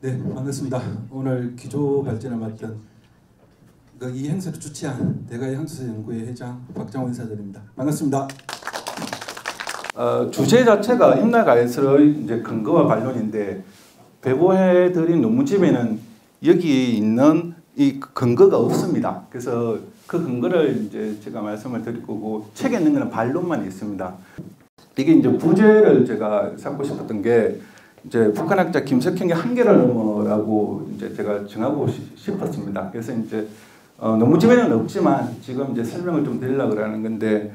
네, 반갑습니다. 오늘 기조 발전을 맡은 이 행사를 주최한 대가향수연구회 회장 박장원 인사드립니다. 반갑습니다. 주제 자체가 임나가해설의 이제 근거와 반론인데 배포해드린 논문집에는 여기 있는 이 근거가 없습니다. 그래서 그 근거를 이제 제가 말씀을 드릴 거고 책에 있는 것은 반론만 있습니다. 이게 이제 부제를 제가 삼고 싶었던 게 이제 북한학자 김석형의 한계를 넘어라고 이제 제가 정하고 싶었습니다. 그래서 이제 논문집에는 없지만 지금 이제 설명을 좀 드리려고 하는 건데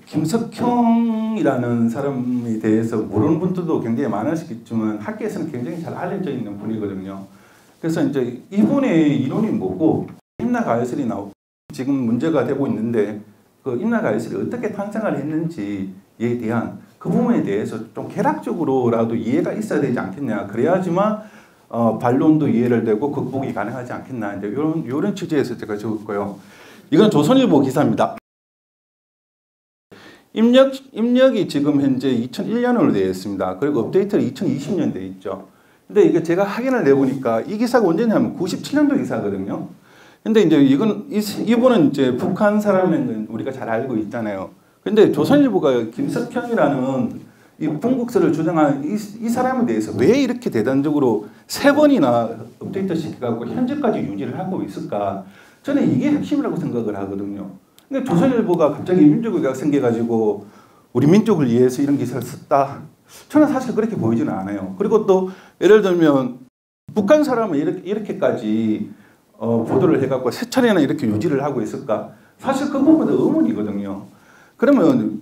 김석형이라는 사람에 대해서 모르는 분들도 굉장히 많으시겠지만 학계에서는 굉장히 잘 알려져 있는 분이거든요. 그래서 이제 이분의 이론이 뭐고 임나가해설이 나오고 지금 문제가 되고 있는데 그 임나가해설이 어떻게 탄생을 했는지에 대한 그 부분에 대해서 좀 개략적으로라도 이해가 있어야 되지 않겠냐. 그래야지만 반론도 이해를 되고 극복이 가능하지 않겠나. 이제 이런 취지에서 제가 적었고요. 이건 조선일보 기사입니다. 입력이 지금 현재 2001년으로 되어 있습니다. 그리고 업데이트는 2020년 되어 있죠. 근데 이게 제가 확인을 내보니까 이 기사가 언제냐면 97년도 기사거든요. 근데 이제 이분은 이제 북한 사람인 건 우리가 잘 알고 있잖아요. 근데 조선일보가 김석형이라는 이 분국설을 주장한 이 사람에 대해서 왜 이렇게 대단적으로 3번이나 업데이트 시켜갖고 현재까지 유지를 하고 있을까? 저는 이게 핵심이라고 생각을 하거든요. 근데 조선일보가 갑자기 민족의가 생겨가지고 우리 민족을 위해서 이런 기사를 썼다. 저는 사실 그렇게 보이지는 않아요. 그리고 또 예를 들면 북한 사람은 이렇게까지 보도를 해갖고 3차례나 이렇게 유지를 하고 있을까? 사실 그 부분은 의문이거든요. 그러면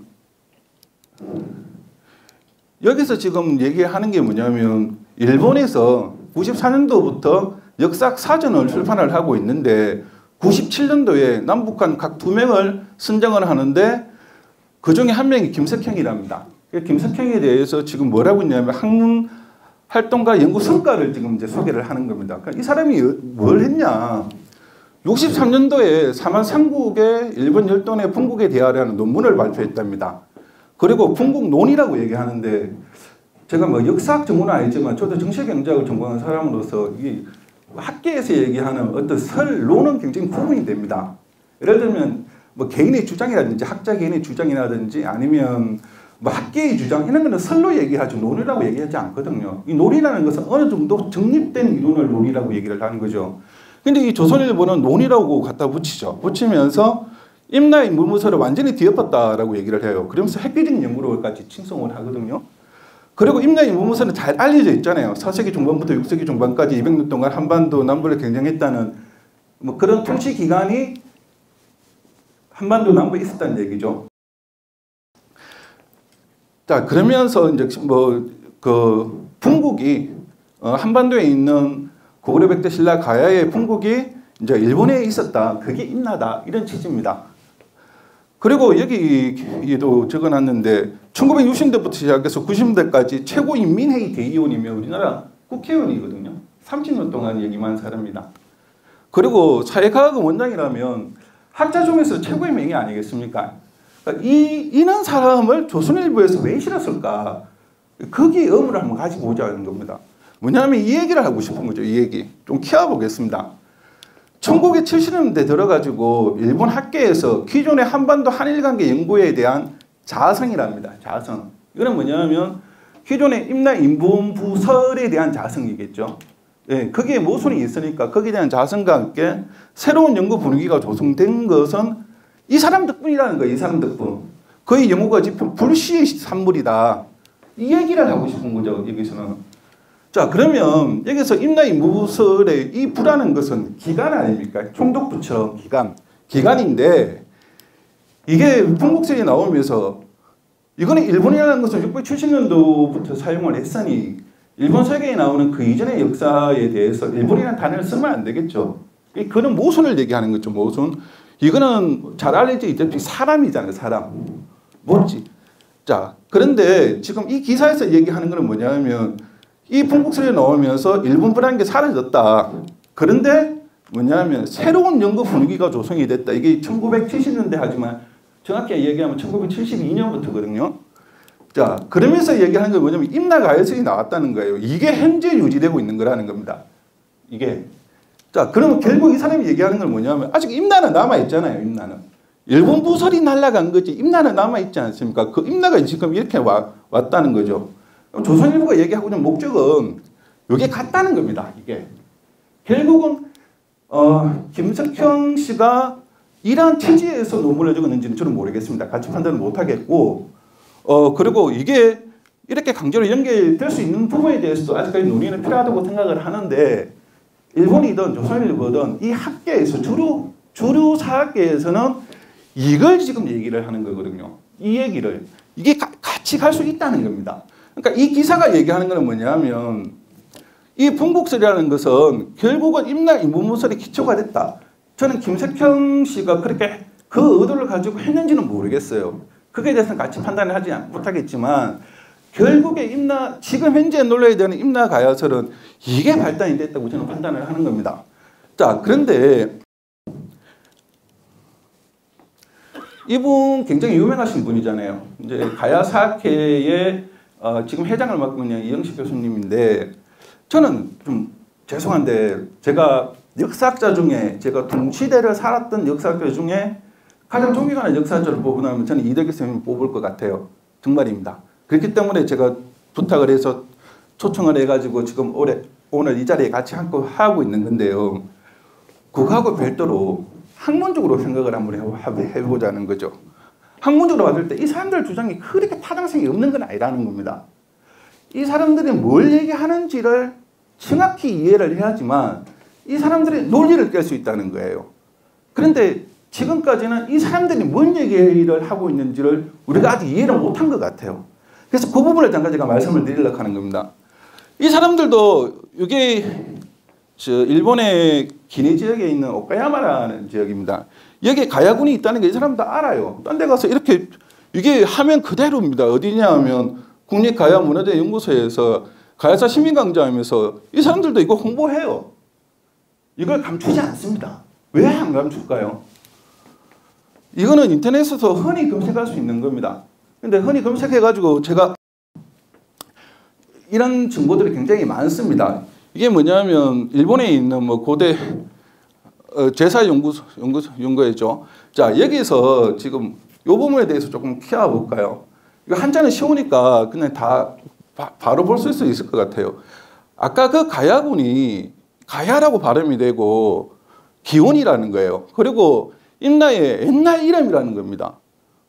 여기서 지금 얘기하는 게 뭐냐면 일본에서 94년도부터 역사 사전을 출판을 하고 있는데 97년도에 남북한 각 2명을 선정을 하는데 그 중에 한 명이 김석형이랍니다. 김석형에 대해서 지금 뭐라고 있냐면 학문 활동가 연구 성과를 지금 이제 소개를 하는 겁니다. 그러니까 이 사람이 뭘 했냐. 63년도에 사만 삼국의 일본 열도내 분국에 대하라는 논문을 발표했답니다. 그리고 분국론이라고 얘기하는데 제가 뭐 역사학 전문은 아니지만 저도 정치경제학을 전공한 사람으로서 이 학계에서 얘기하는 어떤 설론은 굉장히 구분이 됩니다. 예를 들면 뭐 개인의 주장이라든지 학자 개인의 주장이라든지 아니면 뭐 학계의 주장 이런 거는 설로 얘기하죠. 논이라고 얘기하지 않거든요. 이 논이라는 것은 어느 정도 정립된 이론을 논이라고 얘기를 하는 거죠. 근데 이 조선일보는 논이라고 갖다 붙이죠. 붙이면서 임나의 무무서를 완전히 뒤엎었다라고 얘기를 해요. 그러면서 획기적인 연구로까지 칭송을 하거든요. 그리고 임나의 무무서는 잘 알려져 있잖아요. 4세기 중반부터 6세기 중반까지 200년 동안 한반도 남부를 경쟁했다는 뭐 그런 통치 기간이 한반도 남부에 있었다는 얘기죠. 자, 그러면서 이제 뭐 그 분국이 한반도에 있는 고구려 백제 신라 가야의 분국이 이제 일본에 있었다. 그게 임나다. 이런 취지입니다. 그리고 여기에도 적어놨는데 1960년대부터 시작해서 90년대까지 최고인민회의 대의원이며 우리나라 국회의원이거든요. 30년 동안 얘기만 한 사람입니다. 그리고 사회과학의 원장이라면 학자 중에서 최고의 명예 아니겠습니까? 그러니까 이런 사람을 조선일보에서 왜 실었을까? 거기에 의문을 한번 가지고 오자는 겁니다. 뭐냐면 이 얘기를 하고 싶은 거죠. 이 얘기. 좀 키워보겠습니다. 1970년대 들어가지고 일본 학계에서 기존의 한반도 한일관계 연구에 대한 자성이랍니다. 자성. 이거는 뭐냐면 기존의 임나 인본부설에 대한 자성이겠죠. 예, 거기에 모순이 있으니까 거기에 대한 자성과 함께 새로운 연구 분위기가 조성된 것은 이 사람 덕분이라는 거예요. 이 사람 덕분. 그의 연구가 지금 불시의 산물이다. 이 얘기를 하고 싶은 거죠. 여기서는. 자, 그러면 여기서 임나의 무설의 이 부라는 것은 기간 아닙니까? 총독부처럼 기간인데 이게 분국설이 나오면서 이거는 일본이라는 것은 670년도부터 사용을 했으니 일본 세계에 나오는 그 이전의 역사에 대해서 일본이라는 단어를 쓰면 안 되겠죠. 그는 모순을 얘기하는 거죠. 모순. 이거는 잘 알려져 있듯이 사람이잖아요. 사람. 뭐지? 자, 그런데 지금 이 기사에서 얘기하는 것은 뭐냐면 이 분국설이 나오면서 일본부라는 게 사라졌다. 그런데 뭐냐면 새로운 연구 분위기가 조성이 됐다. 이게 1970년대 하지만 정확히 얘기하면 1972년부터거든요. 자, 그러면서 얘기하는 게 뭐냐면 임나가해설이 나왔다는 거예요. 이게 현재 유지되고 있는 거라는 겁니다. 이게. 자, 그러면 결국 이 사람이 얘기하는 건 뭐냐면 아직 임나는 남아있잖아요. 임나는. 일본 부설이 날아간 거지 임나는 남아있지 않습니까? 그 임나가 지금 이렇게 왔다는 거죠. 조선일보가 얘기하고 있는 목적은 이게 같다는 겁니다. 이게. 결국은 김석형 씨가 이러한 취지에서 논문을 적었는지는 저는 모르겠습니다. 같이 판단을 못하겠고 그리고 이게 이렇게 강제로 연결될 수 있는 부분에 대해서도 아직까지 논의는 필요하다고 생각을 하는데 일본이든 조선일보든 이 학계에서 주류 사학계에서는 이걸 지금 얘기를 하는 거거든요. 이 얘기를. 이게 같이 갈 수 있다는 겁니다. 그러니까 이 기사가 얘기하는 것은 뭐냐면 이 분국설이라는 것은 결국은 임나 인문문설이 기초가 됐다. 저는 김석형 씨가 그렇게 그 의도를 가지고 했는지는 모르겠어요. 그거에 대해서는 같이 판단을 하지 못하겠지만 결국에 지금 현재 논란이 되는 임나 가야설은 이게 발단이 됐다고 저는 판단을 하는 겁니다. 자, 그런데 이분 굉장히 유명하신 분이잖아요. 이제 가야사학회의 지금 회장을 맡고 있는 이영식 교수님인데 저는 좀 죄송한데 제가 역사학자 중에 제가 동시대를 살았던 역사학자 중에 가장 존경하는 역사학자를 뽑으면 저는 이덕기 선생님을 뽑을 것 같아요. 정말입니다. 그렇기 때문에 제가 부탁을 해서 초청을 해가지고 지금 오늘 이 자리에 같이 하고 있는 건데요. 그거하고 별도로 학문적으로 생각을 한번 해보자는 거죠. 학문적으로 봤을 때 이 사람들 주장이 그렇게 타당성이 없는 건 아니라는 겁니다. 이 사람들이 뭘 얘기하는지를 정확히 이해를 해야지만 이 사람들의 논리를 깰 수 있다는 거예요. 그런데 지금까지는 이 사람들이 뭔 얘기를 하고 있는지를 우리가 아직 이해를 못한 것 같아요. 그래서 그 부분을 잠깐 제가 말씀을 드리려고 하는 겁니다. 이 사람들도 이게 일본의 기내 지역에 있는 오카야마라는 지역입니다. 여기에 가야군이 있다는 게 이 사람 다 알아요. 딴 데 가서 이렇게 이게 화면 그대로입니다. 어디냐 하면 국립가야문화재연구소에서 가야사 시민광장하면서 이 사람들도 이거 홍보해요. 이걸 감추지 않습니다. 왜 안 감출까요? 이거는 인터넷에서 흔히 검색할 수 있는 겁니다. 근데 흔히 검색해가지고 제가 이런 정보들이 굉장히 많습니다. 이게 뭐냐면 일본에 있는 뭐 고대 제사연구회죠. 자, 여기서 지금 이 부분에 대해서 조금 키워볼까요? 이거 한자는 쉬우니까 그냥 다 바로 볼 수 있을 것 같아요. 아까 그 가야군이 가야라고 발음이 되고 기원이라는 거예요. 그리고 임나의 옛날 이름이라는 겁니다.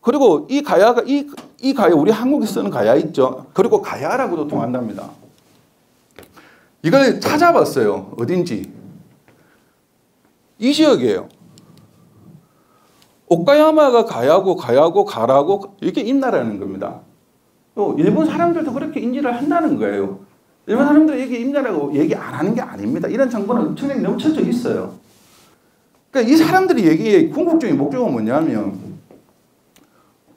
그리고 이 가야가 이 가야 우리 한국에 쓰는 가야 있죠. 그리고 가야라고도 통한답니다. 이걸 찾아봤어요. 어딘지. 이 지역이에요. 오카야마가 가야고 가라고 이게 임나라는 겁니다. 또 일본 사람들도 그렇게 인지를 한다는 거예요. 일본 사람들이 이게 임나라고 얘기 안 하는 게 아닙니다. 이런 정보는 엄청나게 넘쳐져 있어요. 그러니까 이 사람들이 얘기의 궁극적인 목적은 뭐냐면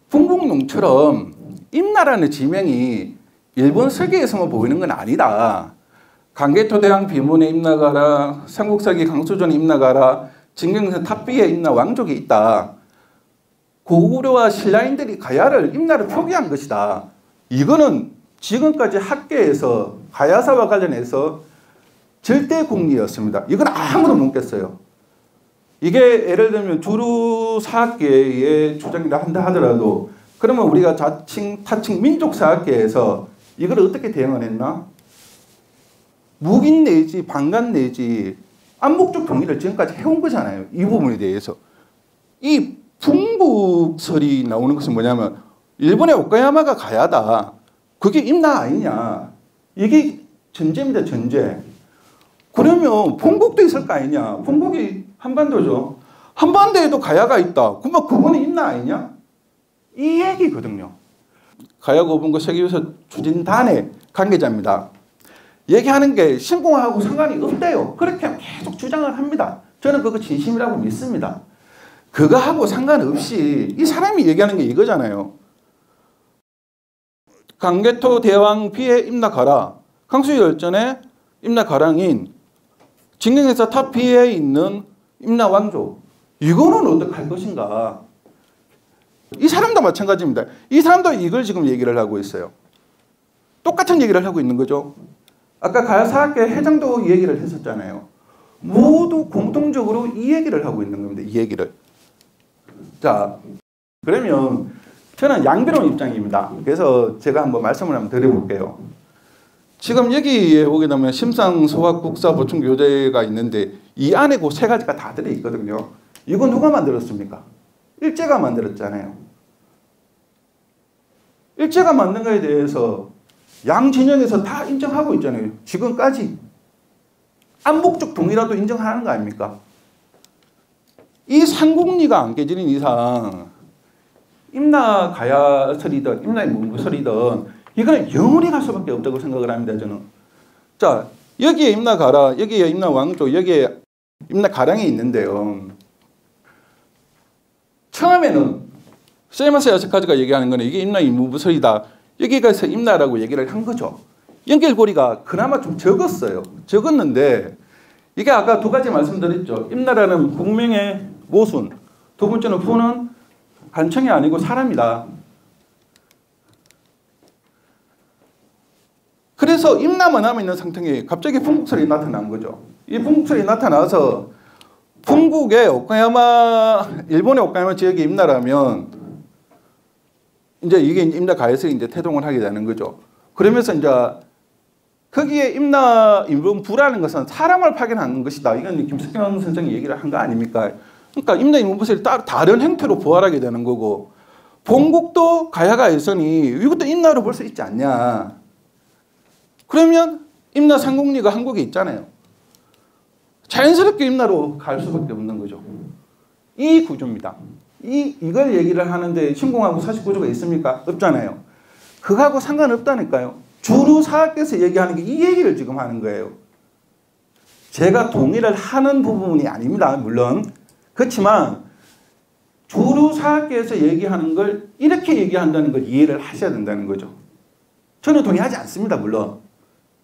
풍국농처럼 임나라는 지명이 일본 설계에서만 보이는 건 아니다. 강개토대왕 비문에 임나가라, 삼국사기 강수전에 임나가라, 진경선 탑비에 임나 왕족이 있다. 고구려와 신라인들이 가야를 임나를 표기한 것이다. 이거는 지금까지 학계에서 가야사와 관련해서 절대 공리였습니다. 이건 아무도 못 깼어요. 이게 예를 들면 주류 사학계의 주장이라 한다 하더라도 그러면 우리가 타칭 민족사학계에서 이걸 어떻게 대응을 했나? 묵인 내지 반간 내지 암묵적 동의를 지금까지 해온 거잖아요. 이 부분에 대해서. 이 풍북설이 나오는 것은 뭐냐면 일본의 오카야마가 가야다. 그게 임나 아니냐. 이게 전제입니다. 전제. 그러면 풍북도 있을 거 아니냐. 풍북이 한반도죠. 한반도에도 가야가 있다. 그러면 그거는 임나 아니냐. 이 얘기거든요. 가야고분고 세계유서 추진단의 관계자입니다. 얘기하는 게 신공하고 상관이 없대요. 그렇게 계속 주장을 합니다. 저는 그거 진심이라고 믿습니다. 그거하고 상관없이 이 사람이 얘기하는 게 이거잖아요. 강개토 대왕 비에 임나가라. 강수열전에 임나가랑인 진경에서 탑비에 있는 임나왕조. 이거는 어떻게 할 것인가. 이 사람도 마찬가지입니다. 이 사람도 이걸 지금 얘기를 하고 있어요. 똑같은 얘기를 하고 있는 거죠. 아까 가야사학계 회장도 얘기를 했었잖아요. 모두 공통적으로 이 얘기를 하고 있는 겁니다. 이 얘기를. 자, 그러면 저는 양비론 입장입니다. 그래서 제가 한번 말씀을 한번 드려볼게요. 지금 여기에 보게 되면 심상소학국사보충교재가 있는데 이 안에 그 세 가지가 다 들어있거든요. 이거 누가 만들었습니까? 일제가 만들었잖아요. 일제가 만든 거에 대해서 양 진영에서 다 인정하고 있잖아요. 지금까지. 암묵적 동의라도 인정하는 거 아닙니까? 이 삼국리가 안 깨지는 이상 임나가야설이든 임나문부설이든 이거는 영원히 갈 수밖에 없다고 생각을 합니다. 저는. 자, 여기에 임나가라, 여기에 임나왕조, 여기에 임나가량이 있는데요. 처음에는 세마스 야스카즈가 얘기하는 거는 이게 임나문부설이다. 여기가서 임나라고 얘기를 한 거죠. 연결고리가 그나마 좀 적었어요. 적었는데 이게 아까 두 가지 말씀드렸죠. 임나라는 국명의 모순, 두 번째는 부는 간청이 아니고 사람이다. 그래서 임나만 남아있는 상태에 갑자기 풍국설이 나타난 거죠. 이 풍국설이 나타나서 풍국의 오카야마, 일본의 오카야마 지역이 임나라면 이제 이게 임나가에서 이제 태동을 하게 되는 거죠. 그러면서 이제 거기에 임나인문부라는 것은 사람을 파견하는 것이다. 이건 김석경 선생이 얘기를 한 거 아닙니까? 그러니까 임나인문부설이 다른 형태로 부활하게 되는 거고, 본국도 가야가에서니 이것도 임나로 볼 수 있지 않냐. 그러면 임나 삼국리가 한국에 있잖아요. 자연스럽게 임나로 갈 수밖에 없는 거죠. 이 구조입니다. 이걸 얘기를 하는데 신공하고 사실구조가 있습니까? 없잖아요. 그거하고 상관없다니까요. 주루사학께서 얘기하는 게 이 얘기를 지금 하는 거예요. 제가 동의를 하는 부분이 아닙니다. 물론. 그렇지만 주루사학께서 얘기하는 걸 이렇게 얘기한다는 걸 이해를 하셔야 된다는 거죠. 저는 동의하지 않습니다. 물론.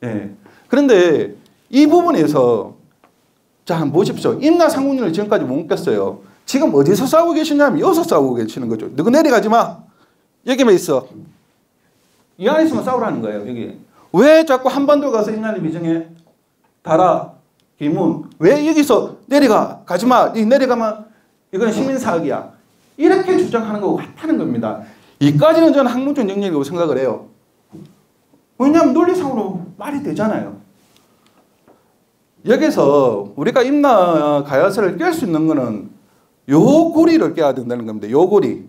예. 그런데 이 부분에서 자, 한번 보십시오. 임나 삼국리를 지금까지 못 묶였어요. 지금 어디서 싸우고 계시냐면 여기서 싸우고 계시는 거죠. 너가 내려가지 마. 여기만 있어. 이 안에 있으면 싸우라는 거예요. 여기. 왜 자꾸 한반도 가서 임나를 미정해? 다라, 기문. 왜 여기서 내려가? 가지 마. 내려가면 이건 식민사학이야. 이렇게 주장하는 거고 같다는 겁니다. 이까지는 저는 학문적 영역이라고 생각을 해요. 왜냐하면 논리상으로 말이 되잖아요. 여기서 우리가 임나 가야설을 깰 수 있는 거는 요 고리를 깨야 된다는 겁니다. 요 고리.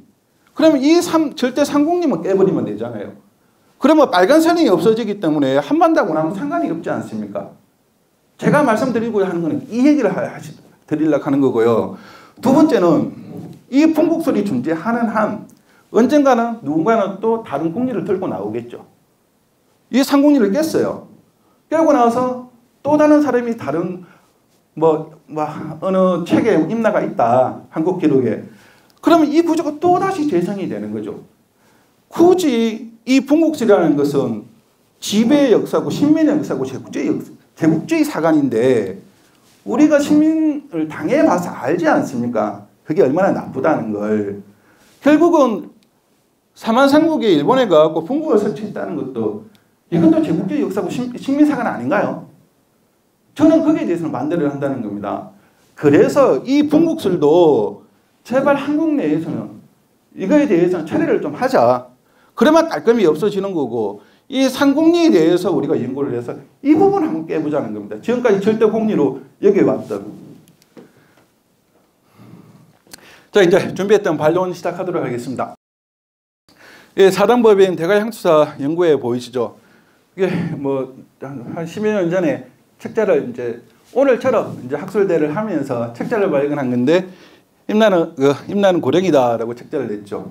그러면 이 절대 삼국림을 깨버리면 되잖아요. 그러면 빨간 선이 없어지기 때문에 한반도하고는 아무 상관이 없지 않습니까? 제가 말씀드리고 하는 거는 이 얘기를 드리려고 하는 거고요. 두 번째는 이 풍국설이 존재하는 한 언젠가는 누군가는 또 다른 국리를 들고 나오겠죠. 이 삼국리를 깼어요. 깨고 나서 또 다른 사람이 다른 어느 책에 임나가 있다. 한국 기록에. 그러면 이 구조가 또다시 재생이 되는 거죠. 굳이 이 풍국설이라는 것은 지배의 역사고 식민의 역사고 제국주의 사관인데 우리가 식민을 당해봐서 알지 않습니까? 그게 얼마나 나쁘다는 걸. 결국은 사만삼국에 일본에 가서 풍국을 설치했다는 것도 이것도 제국주의 역사고 식민사관 아닌가요? 저는 거기에 대해서는 반대를 한다는 겁니다. 그래서 이 풍국설도 제발 한국 내에서는 이거에 대해서는 처리를 좀 하자. 그러면 깔끔히 없어지는 거고 이 삼국리에 대해서 우리가 연구를 해서 이 부분을 한번 깨보자는 겁니다. 지금까지 절대 공리로 여기에 왔던. 자, 이제 준비했던 반론 시작하도록 하겠습니다. 예, 사단법인 대가향투사 연구회 보이시죠? 이게 한 10여 년 전에 책자를 이제 오늘처럼 이제 학술대를 하면서 책자를 발견한 건데 임나는 고령이다라고 책자를 냈죠.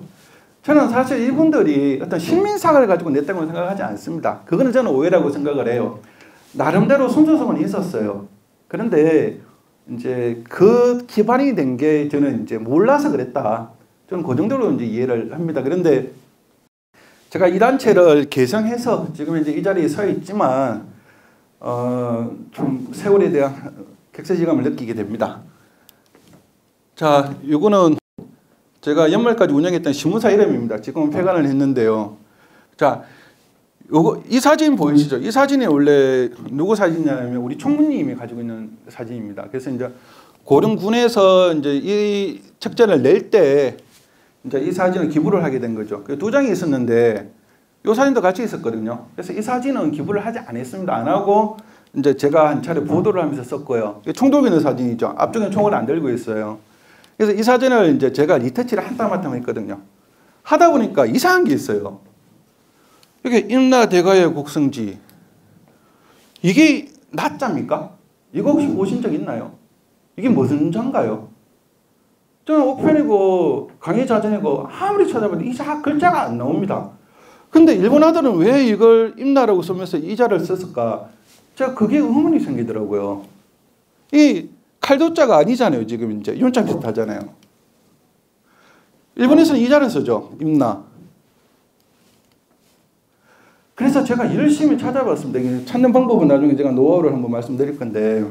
저는 사실 이분들이 어떤 식민사를 가지고 냈다고 생각하지 않습니다. 그거는 저는 오해라고 생각을 해요. 나름대로 순수성은 있었어요. 그런데 이제 그 기반이 된 게 저는 이제 몰라서 그랬다. 저는 그 정도로 이제 이해를 합니다. 그런데 제가 이 단체를 개성해서 지금 이제 이 자리에 서 있지만 좀 세월에 대한 객세지감을 느끼게 됩니다. 자, 요거는 제가 연말까지 운영했던 신문사 이름입니다. 지금은 폐간을 했는데요. 자, 이 사진 보이시죠? 이 사진이 원래 누구 사진이냐면 우리 총무님이 가지고 있는 사진입니다. 그래서 이제 고령군에서 이제 이 책자를 낼 때 이제 이 사진을 기부를 하게 된 거죠. 두 장이 있었는데 이 사진도 같이 있었거든요. 그래서 이 사진은 기부를 하지 않았습니다. 안 하고 이제 제가 한 차례 보도를 하면서 썼고요. 총 들고 있는 사진이죠. 앞쪽에 총을 안 들고 있어요. 그래서 이 사진을 이제 제가 리터치를 한 땀 한 땀 했거든요. 하다 보니까 이상한 게 있어요. 이게 임나 대가의 곡성지. 이게 나자입니까? 이거 혹시 보신 적 있나요? 이게 무슨 자인가요? 저는 옥편이고 강의자전이고 아무리 찾아봐도 이 글자가 안 나옵니다. 근데 일본 아들은 왜 이걸 임나라고 쓰면서 이 자를 썼을까? 제가 그게 의문이 생기더라고요. 이 칼도자가 아니잖아요. 지금 이제 윤자 비슷하잖아요. 일본에서는 이 자를 쓰죠. 임나. 그래서 제가 열심히 찾아봤습니다. 찾는 방법은 나중에 제가 노하우를 한번 말씀드릴 건데,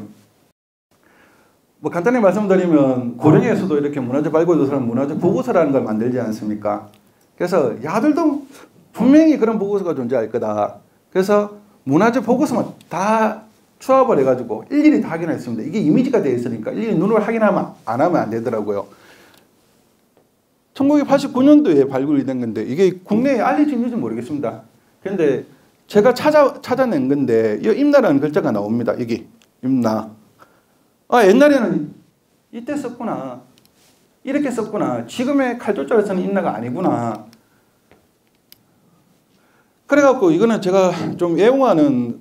뭐 간단히 말씀드리면 고령에서도 이렇게 문화재 발굴조사는 문화재 보고서라는 걸 만들지 않습니까? 그래서 야들도 분명히 그런 보고서가 존재할 거다. 그래서 문화재 보고서만 다 추합을 해가지고 일일이 다 확인했습니다. 이게 이미지가 되어 있으니까 일일이 눈으로 확인하면 안 하면 안 되더라고요. 1989년도에 발굴이 된 건데 이게 국내에 알려지는지 모르겠습니다. 근데 제가 찾아낸 건데 이 임나라는 글자가 나옵니다. 이게 임나. 아, 옛날에는 이때 썼구나. 이렇게 썼구나. 지금의 칼조자를 쓰는 임나가 아니구나. 그래갖고 이거는 제가 좀 애용하는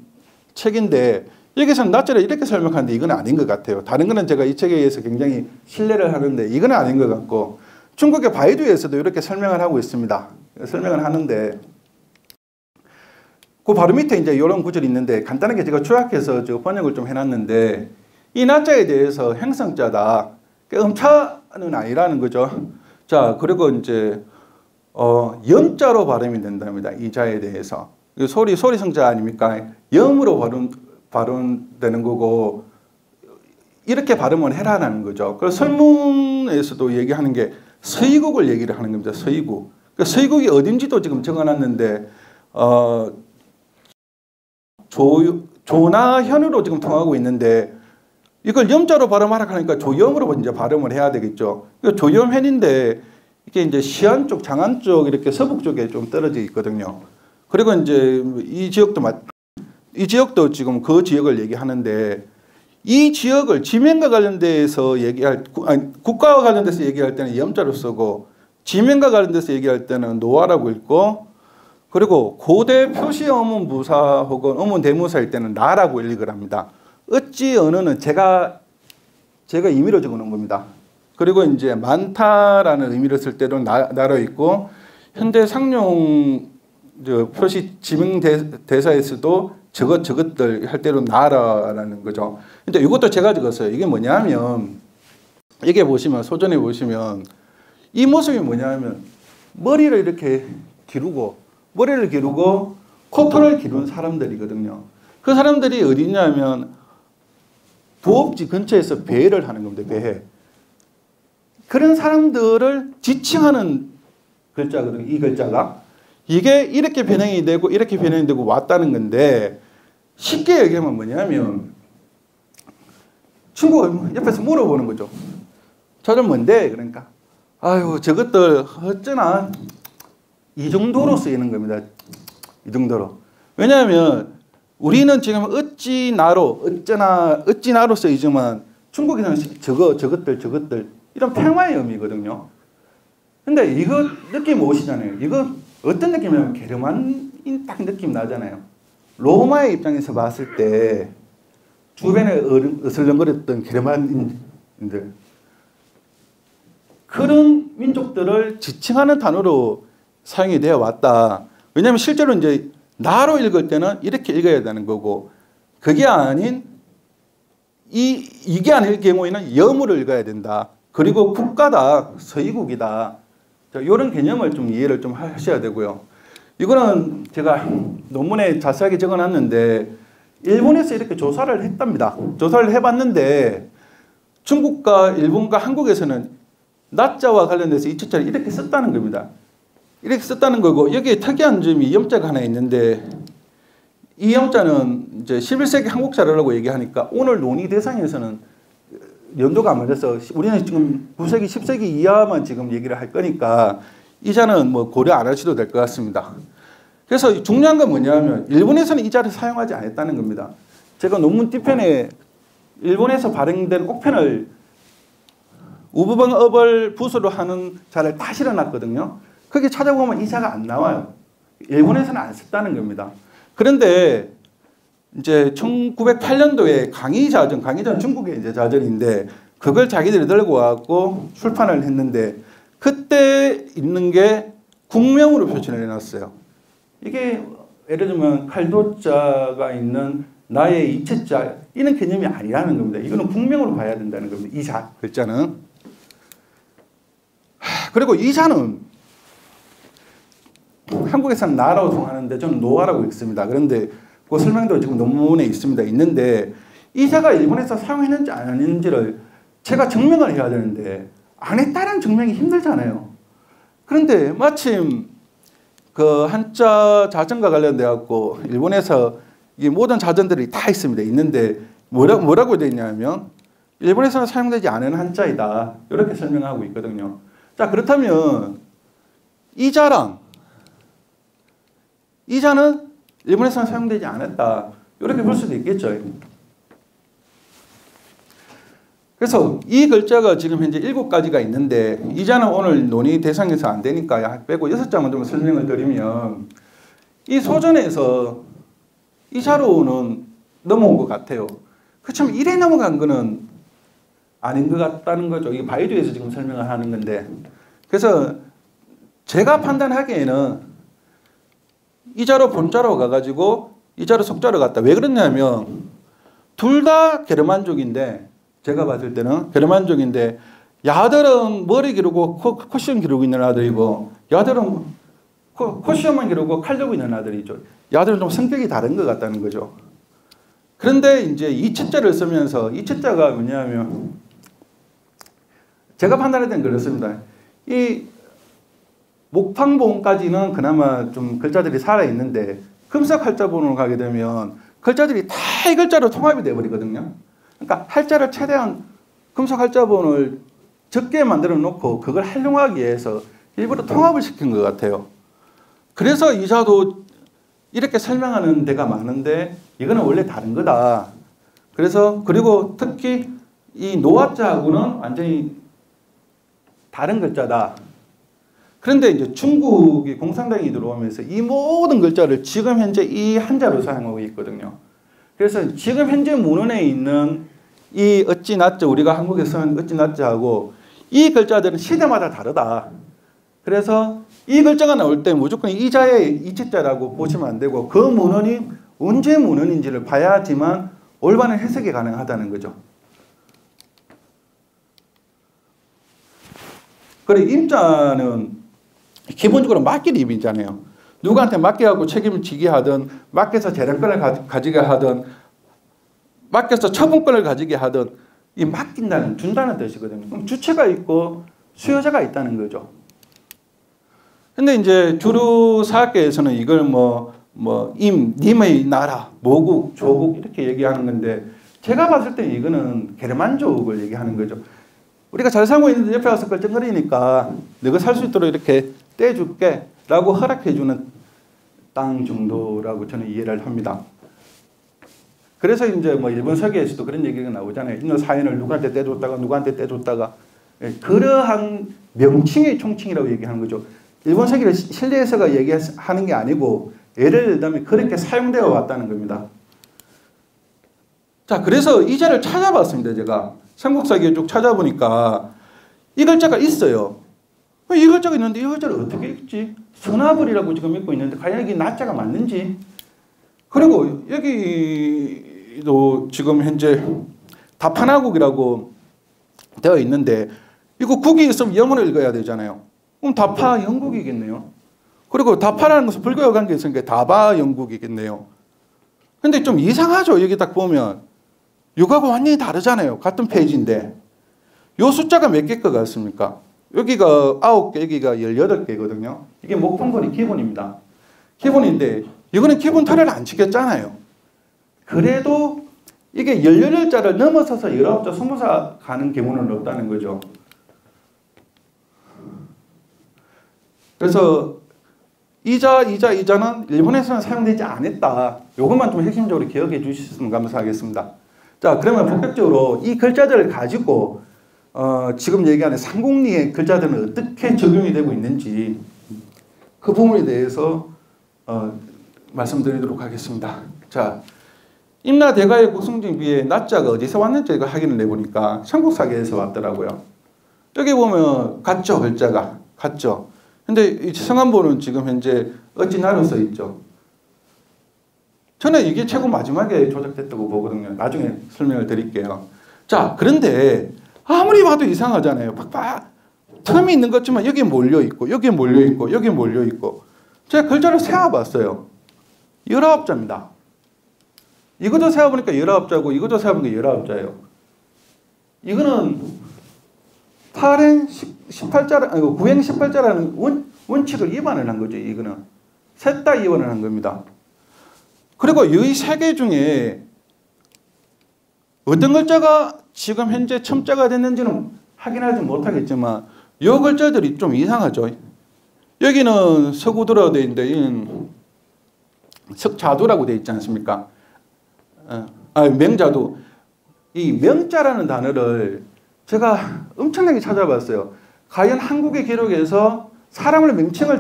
책인데 여기서는 나자를 이렇게 설명하는데 이건 아닌 것 같아요. 다른 거는 제가 이 책에 의해서 굉장히 신뢰를 하는데 이건 아닌 것 같고 중국의 바이두에서도 이렇게 설명을 하고 있습니다. 설명을 하는데 그 바로 밑에 이제 이런 구절이 있는데 간단하게 제가 조약해서 번역을 좀 해놨는데 이 나자에 대해서 행성자다. 음자는 아니라는 거죠. 자, 그리고 이제 염자로 발음이 된답니다. 이 자에 대해서. 소리성자 아닙니까? 염으로 발음되는 거고 이렇게 발음을 해라라는 거죠. 그래서 설문에서도 얘기하는 게 서이국을 얘기를 하는 겁니다. 서이국. 서이국이 어딘지도 지금 적어놨는데 조나현으로 지금 통하고 있는데 이걸 염자로 발음하라 하니까 조염으로 이제 발음을 해야 되겠죠. 조염현인데 이게 이제 시안 쪽, 장안 쪽 이렇게 서북 쪽에 좀 떨어져 있거든요. 그리고 이제 이 지역도 지금 그 지역을 얘기하는데 이 지역을 지명과 관련돼서 국가와 관련돼서 얘기할 때는 염자로 쓰고 지명과 관련돼서 얘기할 때는 노아라고 읽고 그리고 고대 표시 어문 부사 혹은 어문 대무사일 때는 나라고 읽으라 합니다. 어찌 언어는 제가 임의로 적어놓은 겁니다. 그리고 이제 많다라는 의미를 쓸 때도 나로 있고 현대 상용 표시 지명 대사에서도 저것들 할 때로 나라라는 거죠. 근데 이것도 제가 적었어요. 이게 뭐냐면 이게 보시면 소전에 보시면 이 모습이 뭐냐면 머리를 이렇게 기르고 코털을 기른 사람들이거든요. 그 사람들이 어디 있냐면 부업지 근처에서 배회를 하는 겁니다. 배회. 그런 사람들을 지칭하는 글자거든요. 이 글자가. 이게 이렇게 변형이 되고 이렇게 변형이 되고 왔다는 건데 쉽게 얘기하면 뭐냐면 친구가 옆에서 물어보는 거죠. 저는 뭔데? 그러니까 아유 저것들 어쩌나 이 정도로 쓰이는 겁니다. 이 정도로. 왜냐하면 우리는 지금 어찌 나로 쓰이지만 중국에서는 저것들 이런 평화의 의미거든요. 근데 이거 느낌 오시잖아요. 이거 어떤 느낌이냐면 게르만인 딱 느낌 나잖아요. 로마의 입장에서 봤을 때 주변에 어슬렁거렸던 게르만인들 그런 민족들을 지칭하는 단어로 사용이 되어 왔다. 왜냐하면 실제로 이제 나로 읽을 때는 이렇게 읽어야 되는 거고 그게 아닌 이게 아닐 경우에는 염으로 읽어야 된다. 그리고 국가다. 서이국이다. 이런 개념을 좀 이해를 좀 하셔야 되고요. 이거는 제가 논문에 자세하게 적어놨는데 일본에서 이렇게 조사를 했답니다. 조사를 해봤는데 중국과 일본과 한국에서는 나자와 관련돼서 이 첫자를 이렇게 썼다는 겁니다. 이렇게 썼다는 거고 여기에 특이한 점이 염자가 하나 있는데 이 영자는 이제 11세기 한국 자료라고 얘기하니까 오늘 논의 대상에서는 연도가 안 맞아서 우리는 지금 9세기, 10세기 이하만 지금 얘기를 할 거니까 이 자는 뭐 고려 안 하셔도 될 것 같습니다. 그래서 중요한 건 뭐냐면 일본에서는 이 자를 사용하지 않았다는 겁니다. 제가 논문 뒤편에 일본에서 발행된 옥편을 우부방 업을 부수로 하는 자를 다 실어놨거든요. 거기 찾아보면 이 자가 안 나와요. 일본에서는 안 썼다는 겁니다. 그런데 이제 1908년도에 강의자전 중국의 이제 자전인데 그걸 자기들이 들고 와갖고 출판을 했는데 그때 있는 게 국명으로 표현을 해놨어요. 이게 예를 들면 칼도자가 있는 나의 이체자 이런 개념이 아니라는 겁니다. 이거는 국명으로 봐야 된다는 겁니다. 이 자 글자는. 그리고 이 자는 한국에서는 나라고 통하는데 저는 노아라고 읽습니다. 그런데 그 설명도 지금 논문에 있습니다. 있는데 이 자가 일본에서 사용했는지 안 했는지를 제가 증명을 해야 되는데 안 했다는 증명이 힘들잖아요. 그런데 마침 그 한자 자전과 관련돼 갖고 일본에서 이 모든 자전들이 다 있습니다. 있는데 뭐라고 되어 있냐면 일본에서는 사용되지 않은 한자이다. 이렇게 설명하고 있거든요. 자, 그렇다면 이 자랑 이 자는 일본에서는 사용되지 않았다. 이렇게 볼 수도 있겠죠. 그래서 이 글자가 지금 현재 7가지가 있는데 이 자는 오늘 논의 대상에서 안 되니까 빼고 6자만 좀 설명을 드리면 이 소전에서 이 자로는 넘어온 것 같아요. 그렇지만 1에 넘어간 거는 아닌 것 같다는 거죠. 이게 바이두에서 지금 설명을 하는 건데 그래서 제가 판단하기에는 이 자로 본자로 가가지고 이 자로 속자로 갔다. 왜 그러냐면 둘 다 게르만족인데 제가 봤을 때는 게르만족인데 야들은 머리 기르고 코시엄 기르고 있는 아들이고 야들은 코시엄만 기르고 칼 들고 있는 아들이죠. 야들은 좀 성격이 다른 것 같다는 거죠. 그런데 이제 이체자를 쓰면서 이체자가 뭐냐면 제가 판단할 때는 그렇습니다. 이 목팡봉까지는 그나마 좀 글자들이 살아있는데 금석할자본으로 가게 되면 글자들이 다 이 글자로 통합이 되어버리거든요. 그러니까 할자를 최대한 금석할자본을 적게 만들어 놓고 그걸 활용하기 위해서 일부러 통합을 시킨 것 같아요. 그래서 이 자도 이렇게 설명하는 데가 많은데 이거는 원래 다른 거다. 그래서 그리고 특히 이 노아자하고는 완전히 다른 글자다. 그런데 이제 중국이 공산당이 들어오면서 이 모든 글자를 지금 현재 이 한자로 사용하고 있거든요. 그래서 지금 현재 문헌에 있는 이 어찌나자 우리가 한국에서 쓰는 어찌나자하고 이 글자들은 시대마다 다르다. 그래서 이 글자가 나올 때 무조건 이 자의 이체자라고 보시면 안 되고 그 문헌이 언제 문헌인지를 봐야지만 올바른 해석이 가능하다는 거죠. 그리고 임자는 기본적으로 맡길 임이잖아요. 누구한테 맡겨갖고 책임을 지게 하든 맡겨서 재량권을 가지게 하든 맡겨서 처분권을 가지게 하든 이 맡긴다는 준다는 뜻이거든요. 그럼 주체가 있고 수요자가 있다는 거죠. 근데 이제 주류 사학계에서는 이걸 님의 나라, 모국, 조국 이렇게 얘기하는 건데 제가 봤을 때 이거는 게르만족을 얘기하는 거죠. 우리가 잘 살고 있는데 옆에 와서 껄쩍거리니까 너가 살 수 있도록 이렇게 떼줄게 라고 허락해주는 땅 정도라고 저는 이해를 합니다. 그래서 이제 일본 서기에서도 그런 얘기가 나오잖아요. 이런 사연을 누구한테 떼줬다가 누구한테 떼줬다가 그러한 명칭의 총칭이라고 얘기하는 거죠. 일본 서기를 실내에서가 얘기하는 게 아니고 예를 들면 그렇게 사용되어 왔다는 겁니다. 자, 그래서 이 자를 찾아봤습니다. 제가 삼국사기에 쭉 찾아보니까 이 글자가 있어요. 이 글자가 있는데 이 글자를 어떻게 읽지? 선화불이라고 지금 읽고 있는데 과연 이게 나자가 맞는지? 그리고 여기도 지금 현재 다파나국이라고 되어 있는데 이거 국이 있으면 영어를 읽어야 되잖아요. 그럼 다파 영국이겠네요. 그리고 다파라는 것은 불교와 관계 있으니까 다바 영국이겠네요. 근데 좀 이상하죠. 여기 딱 보면 이거하고 완전히 다르잖아요. 같은 페이지인데 이 숫자가 몇 개일 것 같습니까? 여기가 9개, 여기가 18개거든요. 이게 목풍벌이 기본입니다. 기본인데 이거는 기본 토를 안 지켰잖아요. 그래도 이게 18자를 넘어서서 19자, 20자 가는 경우는 없다는 거죠. 그래서 이자는 일본에서는 사용되지 않았다. 이것만 좀 핵심적으로 기억해 주셨으면 감사하겠습니다. 자, 그러면 본격적으로 이 글자들을 가지고 지금 얘기하는 삼국리의 글자들은 어떻게 적용이 되고 있는지 그 부분에 대해서 말씀드리도록 하겠습니다. 자, 임나대가의 구승정비에 나자가 어디서 왔는지 확인을 해보니까 삼국사기에서 왔더라고요. 여기 보면 같죠, 글자가 같죠. 근데 이 성함보는 지금 현재 어찌나로 써 있죠. 저는 이게 최고 마지막에 조작됐다고 보거든요. 나중에 설명을 드릴게요. 자, 그런데 아무리 봐도 이상하잖아요. 팍팍 틈이 있는 것지만 여기 몰려 있고 여기 몰려 있고 여기 몰려 있고. 제가 글자를 세어봤어요. 19자입니다. 이것도 세어보니까 19자고 이것도 세어보니까 19자예요. 이거는 8행 18자라, 아니고 9행 18자라는 원칙을 위반을 한 거죠. 이거는 셋 다 위반을 한 겁니다. 그리고 이 세 개 중에 어떤 글자가 지금 현재 첨자가 됐는지는 확인하지 못하겠지만 이 글자들이 좀 이상하죠. 여기는 서구도라고 되어 있는데 석자도라고 되어 있지 않습니까? 명자도. 이 명자라는 단어를 제가 엄청나게 찾아봤어요. 과연 한국의 기록에서 사람을 명칭을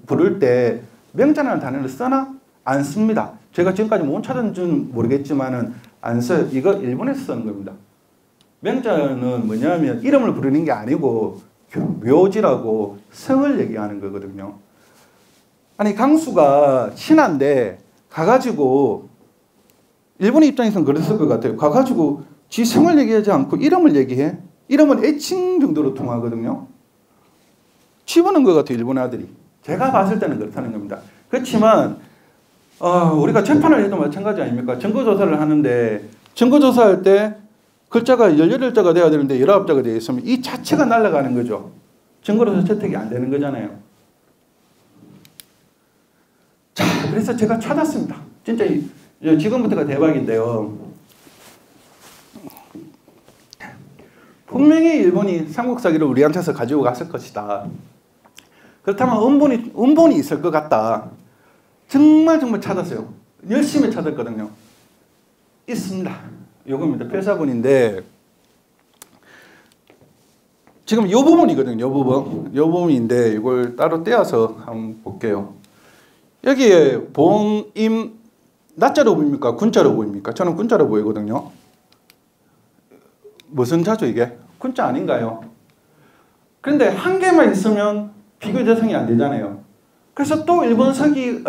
부를 때 명자라는 단어를 쓰나? 안 씁니다. 제가 지금까지 못 찾은지는 모르겠지만은 안 써요. 이거 일본에서 쓰는 겁니다. 명자는 뭐냐면 이름을 부르는 게 아니고 묘지라고 성을 얘기하는 거거든요. 아니 강수가 신하인데 가가지고 일본 입장에서는 그랬을 것 같아요. 가가지고 지 성을 얘기하지 않고 이름을 얘기해. 이름은 애칭 정도로 통하거든요. 집어넣은 것 같아요. 일본 아들이. 제가 봤을 때는 그렇다는 겁니다. 그렇지만 우리가 재판을 해도 마찬가지 아닙니까? 증거조사를 하는데 증거조사할 때 글자가 18자가 돼야 되는데 19자가 되어 있으면 이 자체가 날아가는 거죠. 증거로서 채택이 안 되는 거잖아요. 자, 그래서 제가 찾았습니다. 진짜 지금부터가 대박인데요. 분명히 일본이 삼국사기를 우리한테서 가지고 갔을 것이다. 그렇다면 음본이 있을 것 같다. 정말 찾았어요. 열심히 찾았거든요. 있습니다. 요겁니다. 필사본인데 지금 요 부분이거든요. 요 부분인데 이걸 따로 떼어서 한번 볼게요. 여기에 봉임 낮자로 보입니까? 군자로 보입니까? 저는 군자로 보이거든요. 무슨 자죠 이게? 군자 아닌가요? 그런데 한 개만 있으면 비교 대상이 안 되잖아요. 그래서 또 일본 서기,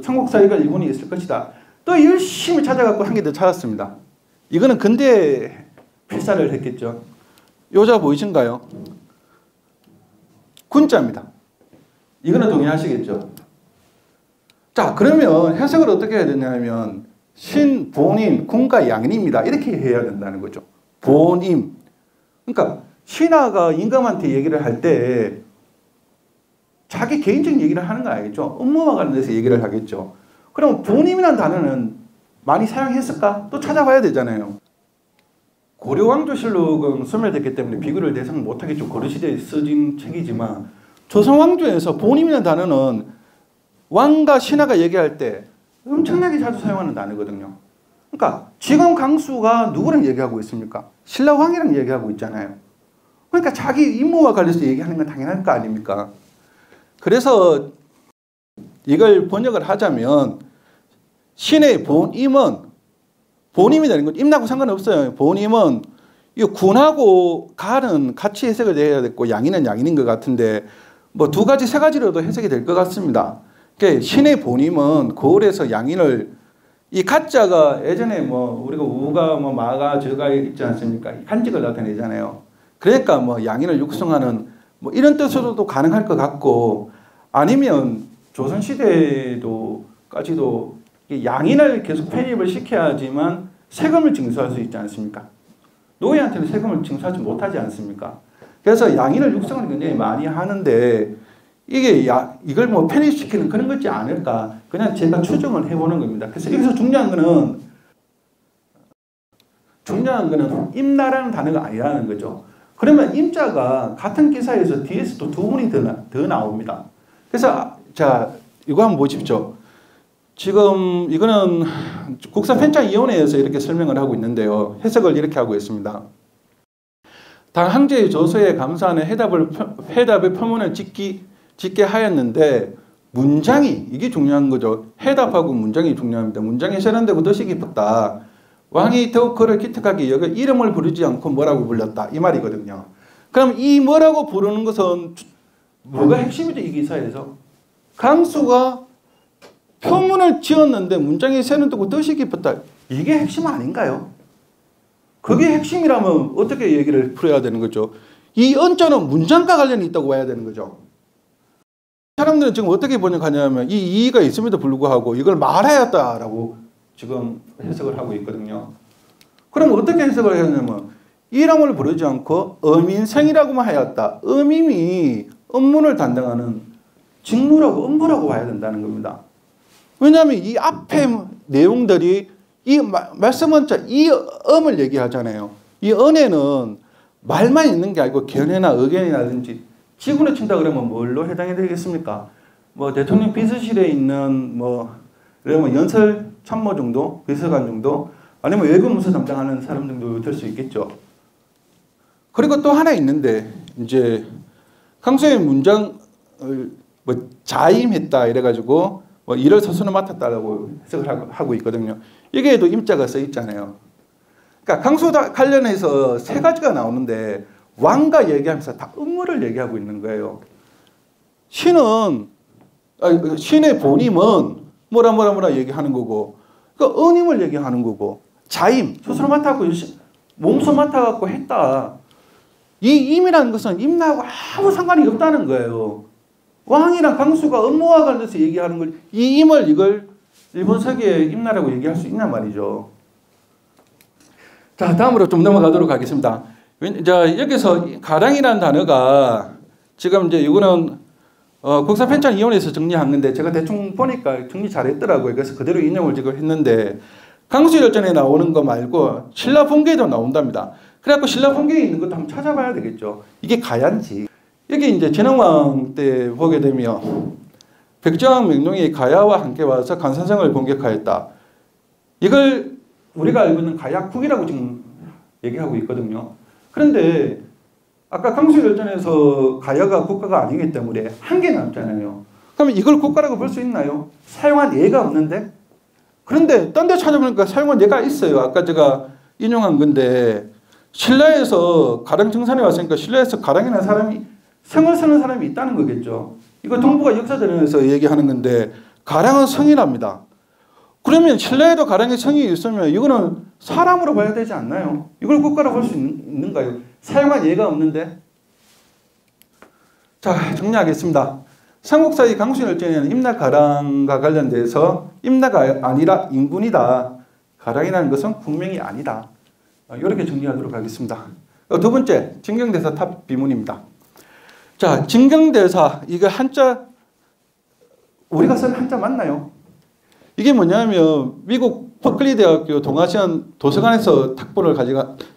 삼국사기가 일본이 있을 것이다. 또 열심히 찾아갖고 한 개 더 찾았습니다. 이거는 근대 필사를 했겠죠. 요자 보이신가요? 군자입니다. 이거는 동의하시겠죠? 자, 그러면 해석을 어떻게 해야 되냐면 신, 본인, 군과 양인입니다. 이렇게 해야 된다는 거죠. 본임. 그러니까 신하가 임금한테 얘기를 할 때 자기 개인적인 얘기를 하는 거 아니겠죠? 업무와 관련해서 얘기를 하겠죠. 그럼 본임이라는 단어는 많이 사용했을까? 또 찾아봐야 되잖아요. 고려왕조실록은 소멸됐기 때문에 비교를 대상 못하겠죠. 고려시대에 써진 책이지만 조선왕조에서 본임이라는 단어는 왕과 신하가 얘기할 때 엄청나게 자주 사용하는 단어거든요. 그러니까 지금 강수가 누구랑 얘기하고 있습니까? 신라왕이랑 얘기하고 있잖아요. 그러니까 자기 임무와 관련해서 얘기하는 건 당연할 거 아닙니까? 그래서 이걸 번역을 하자면 신의 본임은 본임이라는 건 임나고 상관없어요. 본임은 이 군하고 가는 같이 해석을 해야 됐고 양인은 양인인 것 같은데 뭐 두 가지 세 가지로도 해석이 될 것 같습니다. 그러니까 신의 본임은 거울에서 양인을 이 가자가 예전에 뭐 우리가 우가 뭐 마가 저가 있지 않습니까? 한직을 나타내잖아요. 그러니까 뭐 양인을 육성하는 뭐 이런 뜻으로도 가능할 것 같고 아니면 조선시대도까지도 양인을 계속 편입을 시켜야지만 세금을 징수할 수 있지 않습니까? 노예한테는 세금을 징수하지 못하지 않습니까? 그래서 양인을 육성을 굉장히 많이 하는데 이게 이걸 뭐 편입시키는 그런 거지 않을까. 그냥 제가 추정을 해보는 겁니다. 그래서 여기서 중요한 거는 임나라는 단어가 아니라는 거죠. 그러면 임자가 같은 기사에서 뒤에서 또 두 분이 더 나옵니다. 그래서 자, 이거 한번 보십시오. 지금 이거는 국사편찬위원회에서 이렇게 설명을 하고 있는데요. 해석을 이렇게 하고 있습니다. 당 항제의 조서에 감사하는 해답의 표문을 짓게 하였는데 문장이 이게 중요한 거죠. 해답하고 문장이 중요합니다. 문장이 세련되고 뜻이 깊었다. 왕이 더욱 그를 기특하게 여겨 이름을 부르지 않고 뭐라고 불렀다. 이 말이거든요. 그럼 이 뭐라고 부르는 것은 뭐가 핵심이죠? 이 기사에서. 강수가 표문을 지었는데 문장이 세련되고 뜻이 깊었다. 이게 핵심 아닌가요? 그게 핵심이라면 어떻게 얘기를 풀어야 되는 거죠? 이 언자는 문장과 관련이 있다고 봐야 되는 거죠. 사람들은 지금 어떻게 번역하냐면 이 이의가 있음에도 불구하고 이걸 말하였다라고 지금 해석을 하고 있거든요. 그럼 어떻게 해석을 하냐면 이름을 부르지 않고 어민생이라고만 하였다. 어민이 업문을 담당하는 직무라고 업무라고 봐야 된다는 겁니다. 왜냐하면 이 앞에 내용들이 이 말씀원자 이 엄을 얘기하잖아요. 이 언에는 말만 있는 게 아니고 견해나 의견이라든지 지구를 친다 그러면 뭘로 해당이 되겠습니까? 뭐 대통령 비서실에 있는 그러면 연설 참모 정도, 비서관 정도, 아니면 외부 문서 담당하는 사람 정도 될 수 있겠죠. 그리고 또 하나 있는데 이제 강수의 문장을 자임했다 이래가지고 일을 서서는 맡았다라고 해석을 하고 있거든요. 여기에도 임자가 써 있잖아요. 그러니까 강수와 관련해서 세 가지가 나오는데 왕과 얘기하면서 다 업무를 얘기하고 있는 거예요. 신의 본임은 뭐라 얘기하는 거고, 그 은임을 얘기하는 거고, 자임 스스로 맡아갖고 몸소 맡아갖고 했다. 이 임이라는 것은 임나하고 아무 상관이 없다는 거예요. 왕이랑 강수가 업무와 관련해서 얘기하는 걸, 이 임을 이걸 일본 서기의 임나라고 얘기할 수 있냔 말이죠. 자, 다음으로 좀 넘어가도록 하겠습니다. 자, 여기서 가량이라는 단어가 지금 이제 이거는 국사편찬위원회에서 정리한 건데 제가 대충 보니까 정리 잘했더라고요. 그래서 그대로 인용을 지금 했는데 강수열전에 나오는 거 말고 신라본계에도 나온답니다. 그래갖고 신라본계에 있는 것도 한번 찾아봐야 되겠죠. 이게 가야인지. 여기 이제 진흥왕 때 보게 되면 백제왕 명룡이 가야와 함께 와서 간산성을 공격하였다. 이걸 우리가 알고 있는 가야국이라고 지금 얘기하고 있거든요. 그런데 아까 강수열전에서 가야가 국가가 아니기 때문에 한계 남잖아요. 그러면 이걸 국가라고 볼 수 있나요? 사용한 예가 없는데? 그런데 딴 데 찾아보니까 사용한 예가 있어요. 아까 제가 인용한 건데 신라에서 가랑 정산에 왔으니까 신라에서 가랑이라는 사람이 성을 쓰는 사람이 있다는 거겠죠. 이거 동북아 역사전에서 얘기하는 건데 가랑은 성이랍니다. 그러면 신라에도 가랑의 성이 있으면 이거는 사람으로 봐야 되지 않나요? 이걸 국가라고 볼 수 있는가요? 사용한 예가 없는데. 자, 정리하겠습니다. 삼국사의 강수열전에는 임나 가랑과 관련돼서 임나가 아니라 인군이다. 가랑이라는 것은 국명이 아니다. 이렇게 정리하도록 하겠습니다. 두 번째, 진경대사 탑 비문입니다. 자, 진경대사, 이거 한자, 우리가 쓰는 한자 맞나요? 이게 뭐냐면 미국 버클리 대학교 동아시안 도서관에서 탁본을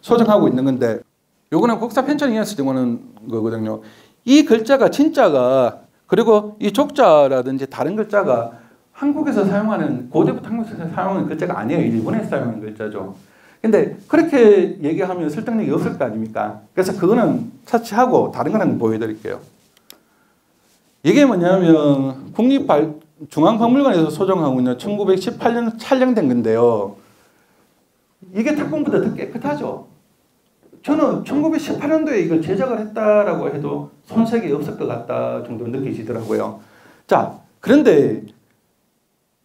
소장하고 있는 건데 요거는 국사편찬위원회에서 정하는 거거든요. 이 글자가 진짜가 그리고 이 족자라든지 다른 글자가 한국에서 사용하는 고대부터 한국에서 사용하는 글자가 아니에요. 일본에서 사용하는 글자죠. 근데 그렇게 얘기하면 설득력이 없을 거 아닙니까? 그래서 그거는 차치하고 다른 걸 한번 보여드릴게요. 이게 뭐냐면 중앙박물관에서 소장하고 있는 1918년 촬영된 건데요. 이게 탁본보다 더 깨끗하죠. 저는 1918년도에 이걸 제작을 했다라고 해도 손색이 없을 것 같다 정도 느끼시더라고요. 자, 그런데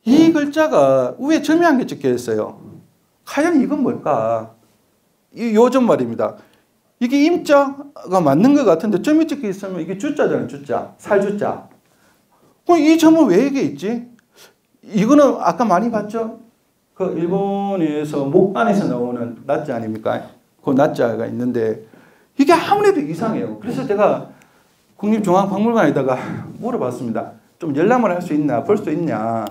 이 글자가 위에 점이 한 개 찍혀 있어요. 과연 이건 뭘까? 요점 말입니다. 이게 임자가 맞는 것 같은데 점이 찍혀 있으면 이게 주자잖아요. 주자. 살주자. 이 점은 왜 이게 있지? 이거는 아까 많이 봤죠? 그 일본에서 목안에서 나오는 낫자 아닙니까? 그 낫자가 있는데 이게 아무래도 이상해요. 그래서 제가 국립중앙박물관에다가 물어봤습니다. 좀 열람을 할 수 있나, 볼 수 있냐.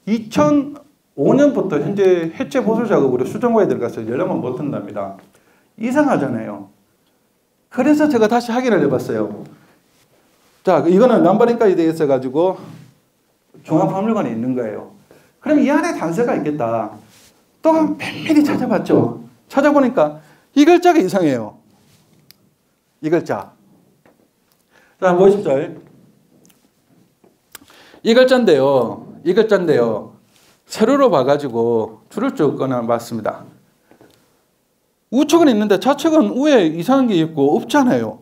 2005년부터 현재 해체 보수 작업으로 수정고에 들어가서 열람을 못 한답니다. 이상하잖아요. 그래서 제가 다시 확인을 해봤어요. 자, 이거는 남바리까지 되어 있어가지고 중앙박물관에 있는 거예요. 그럼 이 안에 단서가 있겠다. 또 면밀히 찾아봤죠. 찾아보니까 이 글자가 이상해요. 이 글자. 자, 한번 보십시오. 이 글자인데요. 세로로 봐가지고 줄을 쭉 꺼내봤습니다. 우측은 있는데 좌측은 위에 이상한 게 있고 없잖아요.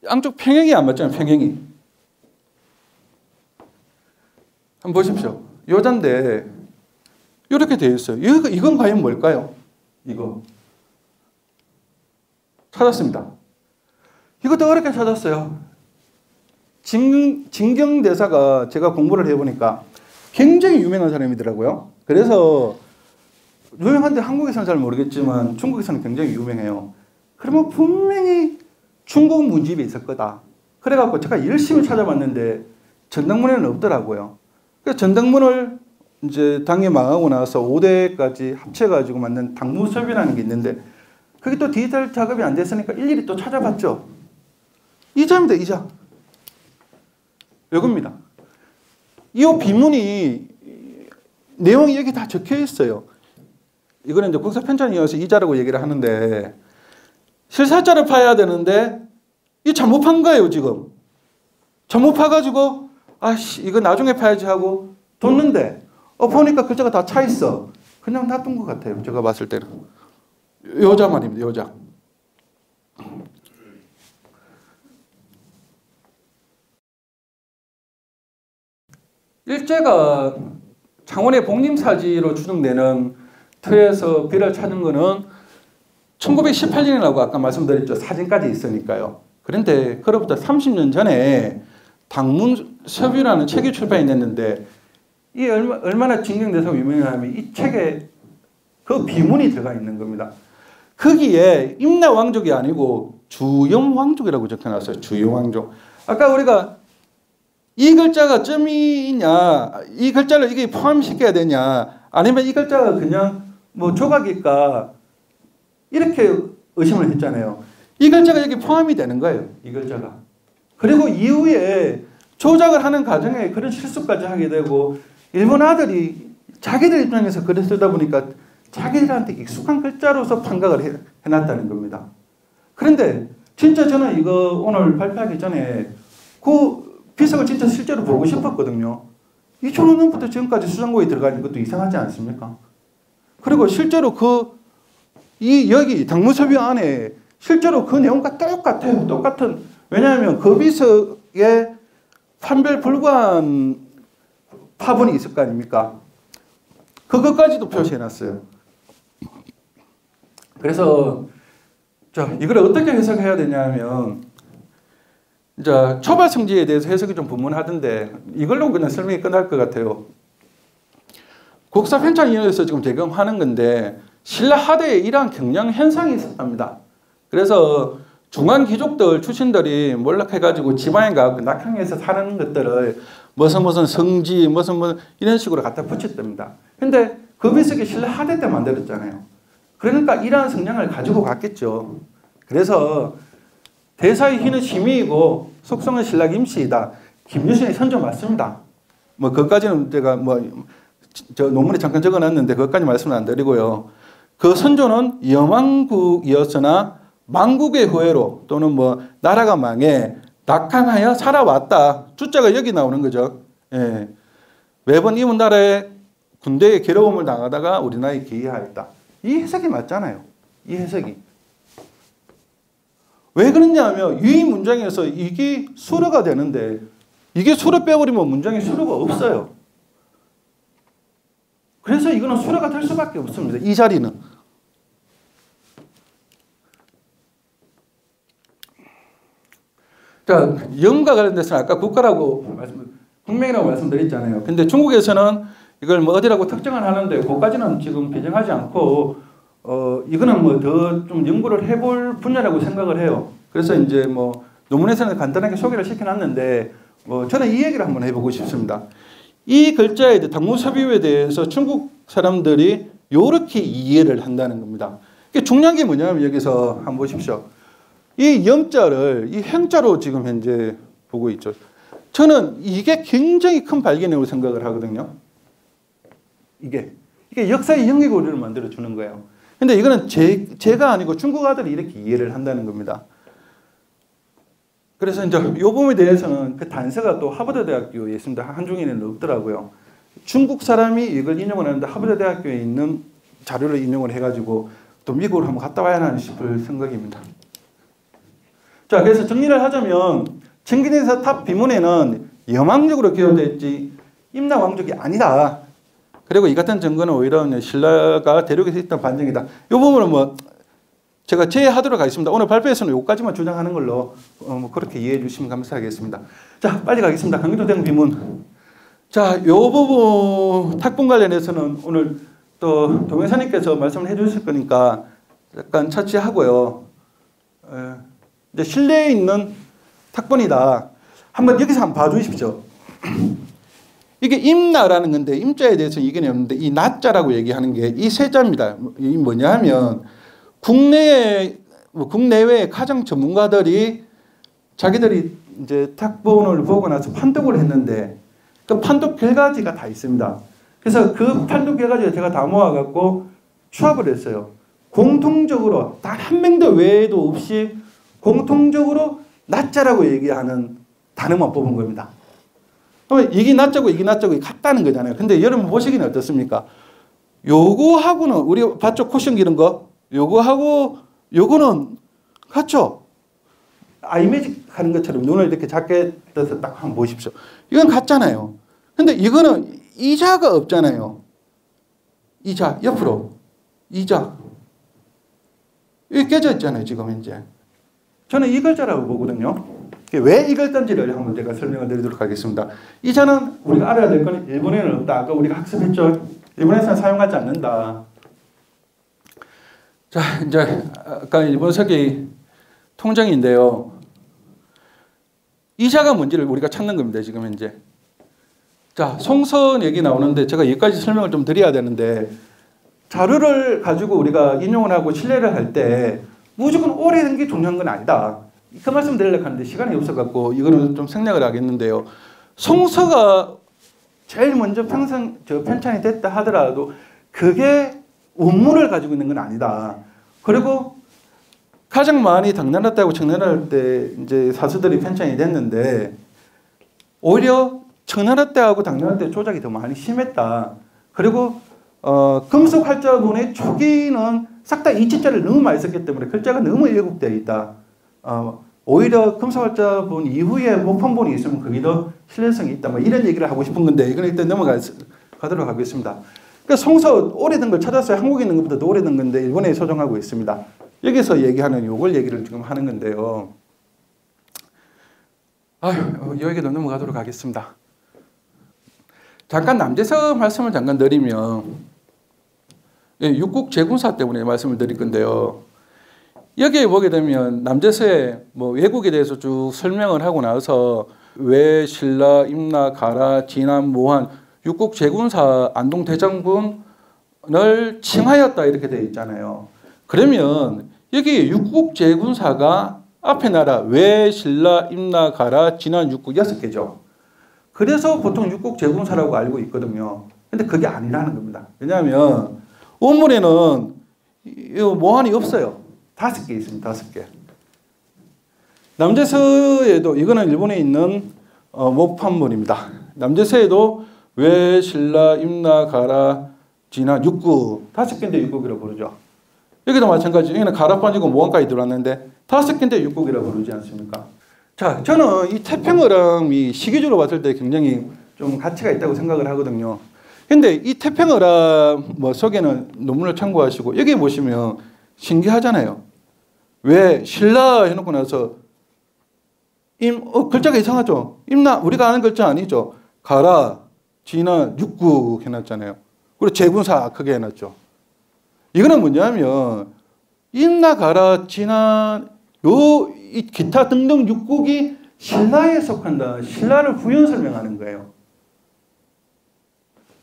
양쪽 평행이 안 맞잖아요. 평행이. 한번 보십시오. 요자인데 이렇게 되어 있어요. 이건 과연 뭘까요? 이거. 찾았습니다. 이것도 어렵게 찾았어요. 진경대사가 제가 공부를 해보니까 굉장히 유명한 사람이더라고요. 그래서 유명한데 한국에서는 잘 모르겠지만 중국에서는 굉장히 유명해요. 그러면 분명히 중국 문집이 있을 거다. 그래갖고 제가 열심히 찾아봤는데 전당문에는 없더라고요. 그래서 전당문을 이제 당이 망하고 나서 5대까지 합쳐가지고 만든 당무섭이라는 게 있는데 그게 또 디지털 작업이 안 됐으니까 일일이 또 찾아봤죠. 이 점입니다. 이 점. 이겁니다. 이 비문이 내용이 여기 다 적혀 있어요. 이거는 이제 국사편찬이어서 이자라고 얘기를 하는데 실사자를 파야 되는데 이 잘못 판 거예요. 지금 잘못 파가지고 아씨 이거 나중에 파야지 하고 뒀는데 보니까 글자가 다 차 있어. 그냥 놔둔 것 같아요. 제가 봤을 때는. 요자 말입니다. 요자. 일제가 창원의 복림사지로 추정되는 터에서 비를 찾은 거는 1918년이라고 아까 말씀드렸죠. 사진까지 있으니까요. 그런데 그로부터 30년 전에 당문섭이라는 책이 출판이 됐는데 이 얼마나 진경대사가 유명하냐면 이 책에 그 비문이 들어가 있는 겁니다. 거기에 임나왕족이 아니고 주영왕족이라고 적혀놨어요. 주영왕족. 아까 우리가 이 글자가 점이 있냐, 이 글자를 이게 포함시켜야 되냐, 아니면 이 글자가 그냥 뭐 조각일까 이렇게 의심을 했잖아요. 이 글자가 여기 포함이 되는 거예요. 이 글자가. 그리고 이후에 조작을 하는 과정에 그런 실수까지 하게 되고 일본 아들이 자기들 입장에서 글을 쓰다 보니까 자기들한테 익숙한 글자로서 판각을 해놨다는 겁니다. 그런데 진짜 저는 이거 오늘 발표하기 전에 그 비석을 진짜 실제로 보고 싶었거든요. 2005년부터 지금까지 수정고에 들어가 있는 것도 이상하지 않습니까? 그리고 실제로 여기 당무섭이 안에 실제로 그 내용과 똑같아요. 똑같은. 왜냐하면 그 비석에 판별 불가한 파본이 있을 거 아닙니까? 그것까지도 표시해놨어요. 그래서 이걸 어떻게 해석해야 되냐면 이제 초발성지에 대해서 해석이 좀 분분하던데 이걸로 그냥 설명이 끝날 것 같아요. 국사편찬위원회에서 지금 제공하는 건데 신라 하대에 이러한 경량 현상이 있었답니다. 그래서 중앙 귀족들 출신들이 몰락해가지고 지방에 가고 낙향에서 사는 것들을 무슨 성지 무슨 이런 식으로 갖다 붙였답니다. 근데 그 비석이 신라 하대 때 만들었잖아요. 그러니까 이러한 성향을 가지고 갔겠죠. 그래서 대사의 희는 심의이고 속성은 신라 김씨이다. 김유신의 선조 맞습니다. 뭐 그것까지는 제가 저 논문에 잠깐 적어놨는데 그것까지 말씀은 안 드리고요. 그 선조는 여망국이었으나 망국의 후예로 또는 나라가 망해 낙항하여 살아왔다. 주자가 여기 나오는 거죠. 예. 매번 이웃 나라의 군대에 괴로움을 당하다가 우리 나라에 기여하였다. 이 해석이 맞잖아요. 이 해석이. 왜 그러냐 하면 유의 문장에서 이게 수로가 되는데 이게 수로 빼버리면 문장에 수로가 없어요. 그래서 이거는 수로가 될 수밖에 없습니다. 이 자리는. 자, 영과 관련돼서는 아까 국가라고 국명이라고 말씀드렸잖아요. 근데 중국에서는 이걸 어디라고 특정을 하는데 그것까지는 지금 배정하지 않고 이거는 더 좀 연구를 해볼 분야라고 생각을 해요. 그래서 이제 논문에서는 간단하게 소개를 시켜놨는데 저는 이 얘기를 한번 해보고 싶습니다. 이 글자에 대해 당무섭유에 대해서 중국 사람들이 이렇게 이해를 한다는 겁니다. 중요한 게 뭐냐면 여기서 한번 보십시오. 이 염자를 이 행자로 지금 현재 보고 있죠. 저는 이게 굉장히 큰 발견이라고 생각을 하거든요. 이게 역사의 영리고리를 만들어 주는 거예요. 근데 이거는 제가 아니고 중국어들이 이렇게 이해를 한다는 겁니다. 그래서 이제 이 부분에 대해서는 그 단서가 또 하버드 대학교에 있습니다. 한중에는 없더라고요. 중국 사람이 이걸 인용을 하는데 하버드 대학교에 있는 자료를 인용을 해가지고 또 미국으로 한번 갔다 와야 하나 싶을 생각입니다. 자, 그래서 정리를 하자면 청기내서 탑 비문에는 여망적으로 기여되어 있지 임나 왕족이 아니다. 그리고 이 같은 증거는 오히려 신라가 대륙에서 있던 반증이다. 이 부분은 제가 제외하도록 하겠습니다. 오늘 발표에서는 여기까지만 주장하는 걸로 그렇게 이해해 주시면 감사하겠습니다. 자, 빨리 가겠습니다. 강기도대왕 비문. 자, 이 부분 탁본 관련해서는 오늘 또 동영사님께서 말씀을 해 주실 거니까 약간 차치하고요. 이제 실내에 있는 탁본이다. 한번 여기서 한번 봐주십시오. 이게 임나라는 건데 임자에 대해서 이견이 없는데 이 나자라고 얘기하는 게 이 세 자입니다. 이 뭐냐 하면 국내외 가정 전문가들이 자기들이 이제 탁본을 보고 나서 판독을 했는데 그 판독 결과지가 다 있습니다. 그래서 그 판독 결과지를 제가 다 모아갖고 추합을 했어요. 공통적으로 단 한 명도 외에도 없이 공통적으로 나자라고 얘기하는 단어만 뽑은 겁니다. 그러면 이게 나자고 이게 나자고 같다는 거잖아요. 근데 여러분 보시기는 어떻습니까? 요거하고는 우리 봤죠? 코션 기른 거? 요거하고 요거는 같죠? 아이매직 하는 것처럼 눈을 이렇게 작게 떠서 딱 한번 보십시오. 이건 같잖아요. 근데 이거는 이자가 없잖아요. 이자 옆으로 이자 이게 깨져 있잖아요. 지금 현재 저는 이 글자라고 보거든요. 왜 이 글자인지를 한번 제가 설명을 드리도록 하겠습니다. 이자는 우리가 알아야 될 건 일본에는 없다. 아까 우리가 학습했죠. 일본에서는 사용하지 않는다. 자, 이제 아까 일본 서기 통정인데요. 이자가 뭔지를 우리가 찾는 겁니다. 지금 현재. 자, 송선 얘기 나오는데 제가 여기까지 설명을 좀 드려야 되는데 자료를 가지고 우리가 인용을 하고 신뢰를 할 때 무조건 오래된 게 중요한 건 아니다. 그 말씀 드리려고 하는데 시간이 없어갖고 이거는 좀 생략을 하겠는데요. 송서가 제일 먼저 편찬이 됐다 하더라도 그게 원문을 가지고 있는 건 아니다. 그리고 가장 많이 당나라 때하고 청나라 때 이제 사서들이 편찬이 됐는데 오히려 청나라 때하고 당나라 때 조작이 더 많이 심했다. 그리고 금속 활자본의 초기는 싹 다 이치자를 너무 많이 썼기 때문에 글자가 너무 왜곡되어 있다. 오히려 금속 활자본 이후에 목판본이 있으면 그게 더 신뢰성이 있다. 이런 얘기를 하고 싶은 건데 이건 일단 넘어가도록 하겠습니다. 그러니까 송서 오래된 걸 찾았어요. 한국에 있는 것보다 더 오래된 건데 일본에 소정하고 있습니다. 여기서 얘기하는 요걸 얘기를 지금 하는 건데요. 여기도 넘어가도록 하겠습니다. 잠깐 남제서 말씀을 잠깐 드리면 육국 제군사 때문에 말씀을 드릴 건데요. 여기에 보게 되면 남제서에 외국에 대해서 쭉 설명을 하고 나서 외, 신라, 임나, 가라, 진안, 모한 육국 제군사 안동 대장군을 칭하였다 이렇게 되어 있잖아요. 그러면 여기 육국 제군사가 앞에 나라 외, 신라, 임나, 가라, 진안, 육국 6개죠. 그래서 보통 육국 제군사라고 알고 있거든요. 근데 그게 아니라는 겁니다. 왜냐하면 원문에는 모한이 없어요. 5개 있습니다. 5개. 남제서에도 이거는 일본에 있는 목판본입니다. 남제서에도 외, 신라, 임나, 가라, 진안, 육국 5개인데 육국이라고 부르죠. 여기도 마찬가지. 여기는 가라 빠지고 모한까지 들어왔는데 5개인데 육국이라고 부르지 않습니까? 자, 저는 이 태평어람이 시기적으로 봤을 때 굉장히 좀 가치가 있다고 생각을 하거든요. 근데 이 태평어람 속에는 논문을 참고하시고 여기 보시면 신기하잖아요. 왜 신라 해놓고 나서 글자가 이상하죠. 임나 우리가 아는 글자 아니죠. 가라, 진안, 육국 해놨잖아요. 그리고 제군사 크게 해놨죠. 이거는 뭐냐면 임나, 가라, 진안, 이 기타 등등 육국이 신라에 속한다. 신라를 부연 설명하는 거예요.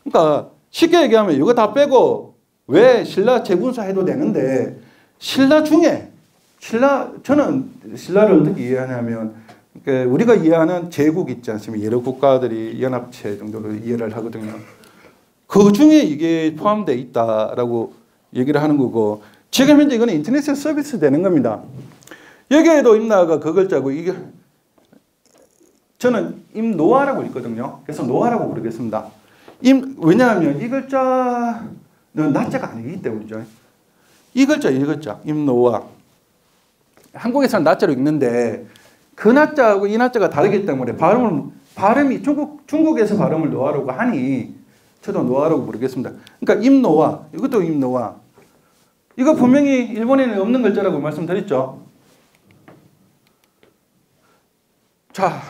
그러니까 쉽게 얘기하면 이거 다 빼고 왜 신라 재군사 해도 되는데 신라 중에 저는 신라를 어떻게 이해하냐면 그러니까 우리가 이해하는 제국 있지 않습니까? 여러 국가들이 연합체 정도로 이해를 하거든요. 그 중에 이게 포함되어 있다라고 얘기를 하는 거고 지금 현재 이거는 인터넷에 서비스 되는 겁니다. 여기에도 임나가 그 글자고 이게 저는 임노아라고 읽거든요. 그래서 노아라고 부르겠습니다. 왜냐하면 이 글자는 나자가 아니기 때문이죠. 이 글자 임노아. 한국에서는 나자로 읽는데 그 나자하고 이 나자가 다르기 때문에 발음이 중국에서 발음을 노아라고 하니 저도 노아라고 부르겠습니다. 그러니까 임노아, 이것도 임노아. 이거 분명히 일본에는 없는 글자라고 말씀드렸죠. 자,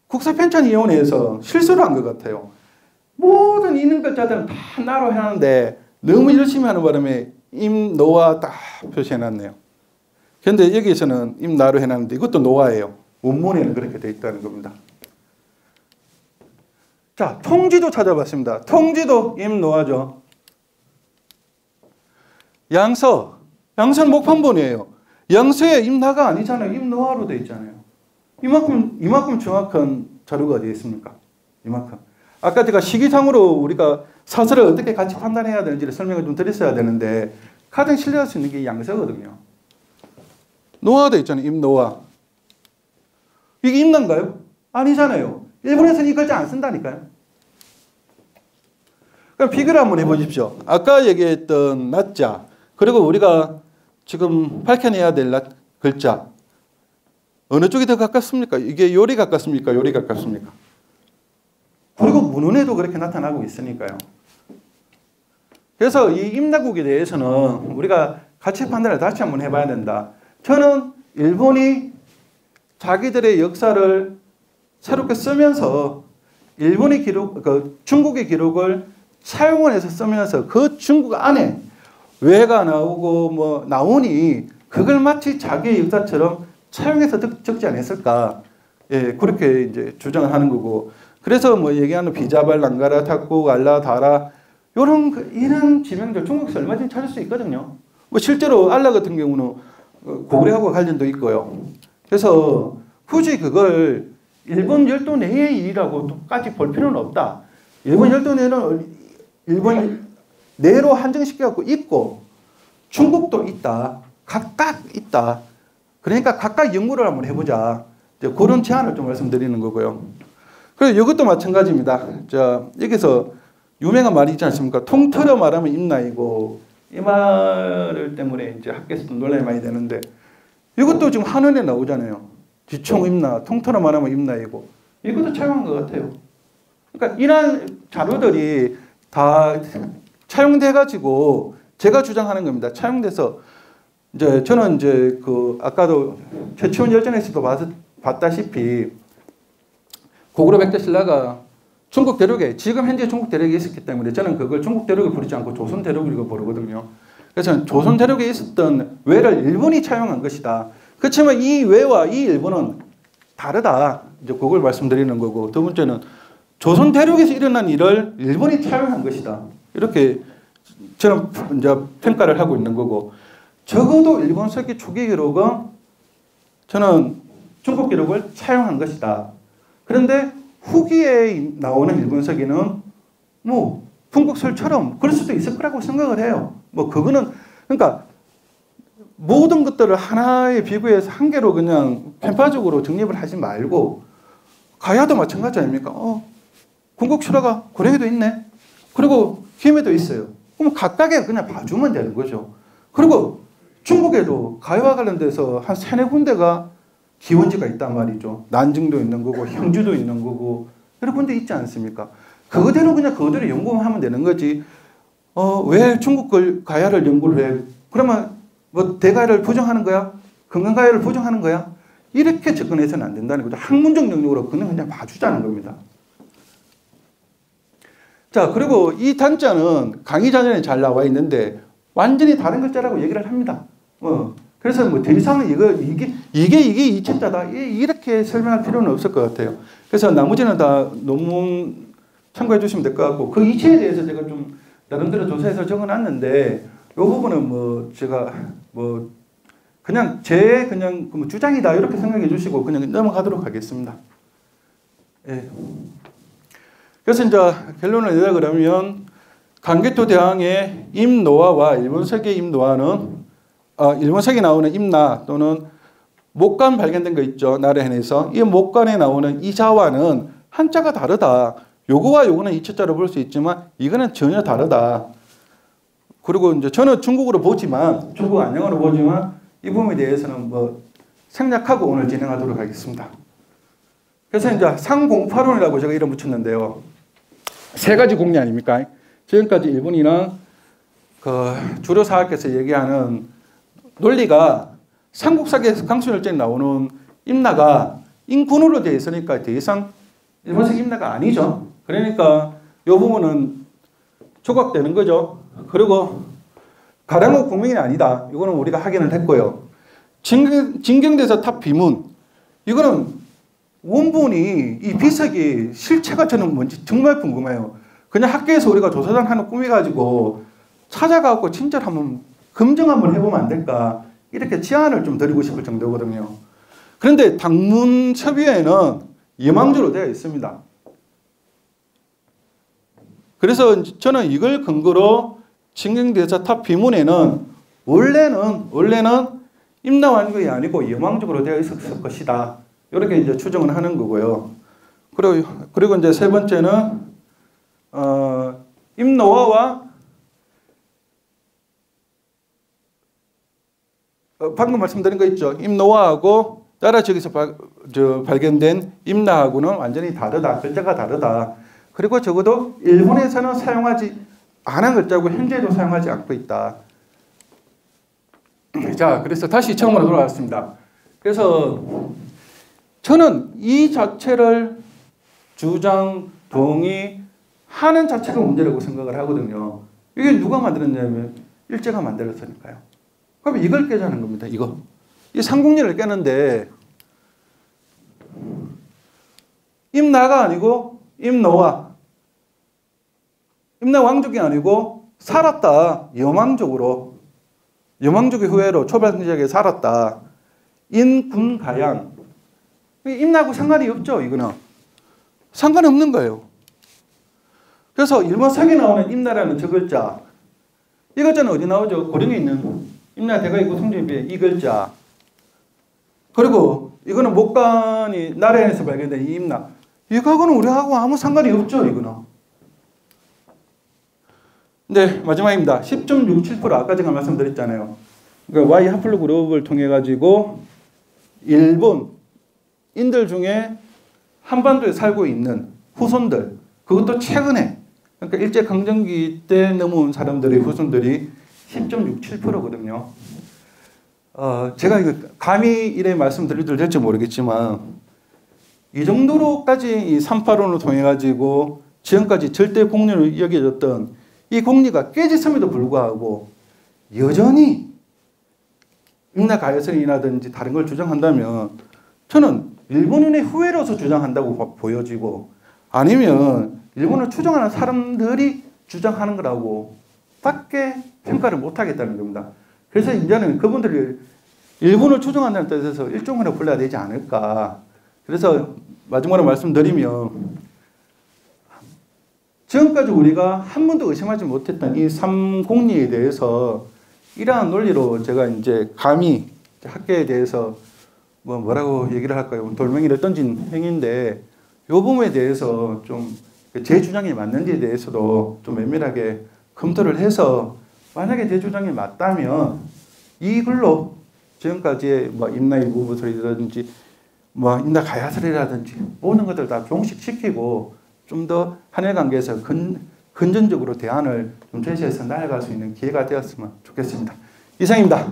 국사편찬위원회에서 실수를 한 것 같아요. 모든 있는 글자들은 다 나로 해놨는데 너무 열심히 하는 바람에 임노아 딱 표시해놨네요. 그런데 여기에서는 임나로 해놨는데 이것도 노아예요. 원문에는 그렇게 되어 있다는 겁니다. 자, 통지도 찾아봤습니다. 통지도 임노아죠. 양서는 목판본이에요. 양서에 임나가 아니잖아요. 임노아로 되어 있잖아요. 이만큼 정확한 자료가 어디 있습니까? 이만큼. 아까 제가 시기상으로 우리가 사설을 어떻게 같이 판단해야 되는지를 설명을 좀 드렸어야 되는데 가장 신뢰할 수 있는 게 양서거든요. 노아도 있잖아요. 임노아. 이게 임나인가요? 아니잖아요. 일본에서는 이 글자 안 쓴다니까요. 그럼 비교를 한번 해보십시오. 아까 얘기했던 나자 그리고 우리가 지금 밝혀내야 될 글자 어느 쪽이 더 가깝습니까? 이게 요리 가깝습니까? 요리 가깝습니까? 그리고 문헌에도 그렇게 나타나고 있으니까요. 그래서 이 임나국에 대해서는 우리가 가치 판단을 다시 한번 해봐야 된다. 저는 일본이 자기들의 역사를 새롭게 쓰면서 일본의 기록, 중국의 기록을 차용을 해서 쓰면서 그 중국 안에 왜가 나오고 뭐 나오니 그걸 마치 자기의 역사처럼 차용해서 적지 않았을까. 예, 그렇게 이제 주장을 하는 거고. 그래서 뭐 얘기하는 비자발, 랑가라, 탁국, 알라, 다라 이런 지명들 중국에서 얼마든지 찾을 수 있거든요. 뭐 실제로 알라 같은 경우는 고구려하고 관련도 있고요. 그래서 굳이 그걸 일본 열도 내의 일이라고 똑같이 볼 필요는 없다. 일본 열도 내는 일본 내로 한정시켜갖고 있고 중국도 있다. 각각 있다. 그러니까 각각 연구를 한번 해보자. 그런 제안을 좀 말씀드리는 거고요. 그리고 이것도 마찬가지입니다. 자, 여기서 유명한 말이 있지 않습니까? 통틀어 말하면 임나이고 이 말 때문에 이제 학교에서도 논란이 많이 되는데 이것도 지금 한원에 나오잖아요. 지총 임나, 통틀어 말하면 임나이고 이것도 차용한 것 같아요. 그러니까 이런 자료들이 다 차용돼가지고 제가 주장하는 겁니다. 차용돼서 이제 저는 이제 아까도 최치원 열전에서도 봤다시피 고구려 백제 신라가 중국 대륙에 지금 현재 중국 대륙에 있었기 때문에 저는 그걸 중국 대륙을 부르지 않고 조선 대륙이라고 부르거든요. 그래서 조선 대륙에 있었던 왜를 일본이 차용한 것이다. 그렇지만 이 왜와 이 일본은 다르다. 이제 그걸 말씀드리는 거고 두 번째는 조선 대륙에서 일어난 일을 일본이 차용한 것이다. 이렇게 저는 이제 평가를 하고 있는 거고 적어도 일본 서기 초기 기록은 저는 중국 기록을 차용한 것이다. 그런데 후기에 나오는 일본 서기는 뭐 풍국설처럼 그럴 수도 있을 거라고 생각을 해요. 뭐 그거는 그러니까 모든 것들을 하나에 비교해서 한 개로 그냥 편파적으로 정립을 하지 말고 가야도 마찬가지 아닙니까? 군국실화가 고려에도 있네. 그리고 김해도 있어요. 그럼 각각에 그냥 봐주면 되는 거죠. 그리고 중국에도 가야와 관련돼서 한 3-4군데가 기원지가 있단 말이죠. 난징도 있는 거고 형주도 있는 거고 여러 군데 있지 않습니까? 그거대로 그냥 그거대로 연구만 하면 되는 거지. 왜 중국 가야를 연구를 해? 그러면 뭐 대가야를 부정하는 거야? 건강가야를 부정하는 거야? 이렇게 접근해서는 안 된다는 거죠. 학문적 영역으로 그냥 봐주자는 겁니다. 자, 그리고 이 단자는 강의자전에 잘 나와 있는데 완전히 다른 글자라고 얘기를 합니다. 그래서 뭐 더 이상 이게 이체자다 이렇게 설명할 필요는 없을 것 같아요. 그래서 나머지는 다 논문 참고해 주시면 될 것 같고 그 이체에 대해서 제가 좀 나름대로 조사해서 적어놨는데 이 부분은 뭐 제가 뭐 그냥 그냥 뭐 주장이다 이렇게 생각해 주시고 그냥 넘어가도록 하겠습니다. 예. 그래서 이제 결론을 내자 그러면 강개토 대왕의 임노화와 일본석의 임노화는 일본석에 나오는 임나 또는 목간 발견된 거 있죠. 나라현에서 이 목간에 나오는 이 자와는 한자가 다르다. 요거와 요거는 이체자로 볼 수 있지만 이거는 전혀 다르다. 그리고 이제 저는 중국 안녕어로 보지만 이 부분에 대해서는 뭐 생략하고 오늘 진행하도록 하겠습니다. 그래서 이제 상공파론이라고 제가 이름 붙였는데요. 세 가지 공리 아닙니까? 지금까지 일본이나 그 주로 사학에서 얘기하는 논리가 삼국사기에서 강수열전에 나오는 임나가 인군으로 되어 있으니까 더 이상 일본식 임나가 아니죠. 그러니까 이 부분은 조각되는 거죠. 그리고 가량호 국민이 아니다. 이거는 우리가 확인을 했고요. 진경대사 탑 비문. 이거는 원본이 이 비석이 실체가 저는 뭔지 정말 궁금해요. 그냥 학교에서 우리가 조사단 하나 꾸며가지고 찾아가고 진짜로 한번 검증 한번 해보면 안 될까. 이렇게 제안을 좀 드리고 싶을 정도거든요. 그런데 당문 첩의에는 예망주로 되어 있습니다. 그래서 저는 이걸 근거로 진경대사 탑 비문에는 원래는 임나완국이 아니고 예망적으로 되어 있었을 것이다. 이렇게 이제 추정을 하는 거고요. 그리고 이제 세 번째는 임노화와 방금 말씀드린 거 있죠. 임노화하고 나라 지역에서 발견된 임나하고는 완전히 다르다. 글자가 다르다. 그리고 적어도 일본에서는 사용하지 않은 글자고 현재도 사용하지 않고 있다. 자, 그래서 다시 처음으로 돌아왔습니다. 그래서 저는 이 자체를 주장, 동의하는 자체가 문제라고 생각을 하거든요. 이게 누가 만들었냐면 일제가 만들었으니까요. 그럼 이걸 깨자는 겁니다. 이 삼국리를 깨는데 임나가 아니고 임노화. 임나 왕족이 아니고 살았다. 여망족의 후예로 초반지역에 살았다. 인군가양. 임나하고 상관이 없죠. 이거는. 상관이 없는 거예요. 그래서 일본사기에 나오는 임나라는 저 글자. 이 글자는 어디 나오죠? 고령에 있는 임나 대가 있고 성전비에 이 글자. 그리고 이거는 목간이 나라에서 발견된 이 임나. 이거하고는 우리하고 아무 상관이 없죠. 이거는. 네, 마지막입니다. 10.67% 아까 제가 말씀드렸잖아요. 그러니까 Y 하플로 그룹을 통해 가지고 일본인들 중에 한반도에 살고 있는 후손들, 그것도 최근에, 그러니까 일제강점기 때 넘어온 사람들의 후손들이 10.67%거든요. 제가 이거 감히 이래 말씀드려도 될지 모르겠지만 이 정도로까지 이 3.8원을 통해 가지고 지금까지 절대 공리로 여겨졌던 이 공리가 깨졌음에도 불구하고 여전히 임나 가여설이라든지 다른 걸 주장한다면 저는 일본인의 후예로서 주장한다고 보여지고 아니면 일본을 추종하는 사람들이 주장하는 거라고 밖에 평가를 못하겠다는 겁니다. 그래서 이제는 그분들이 일본을 추종한다는 뜻에서 일종으로 불러야 되지 않을까. 그래서 마지막으로 말씀드리면 지금까지 우리가 한 번도 의심하지 못했던 이 삼공리에 대해서 이러한 논리로 제가 이제 감히 학계에 대해서 뭐라고 얘기를 할까요? 돌멩이를 던진 행위인데 이 부분에 대해서 좀 제 주장이 맞는지에 대해서도 좀 면밀하게 검토를 해서 만약에 제 주장이 맞다면 이 글로 지금까지의 임나 일부부설이라든지 임나 가야설이라든지 모든 것들 다 종식시키고 좀 더 한일 관계에서 근전적으로 대안을 좀 제시해서 나아갈 수 있는 기회가 되었으면 좋겠습니다. 이상입니다.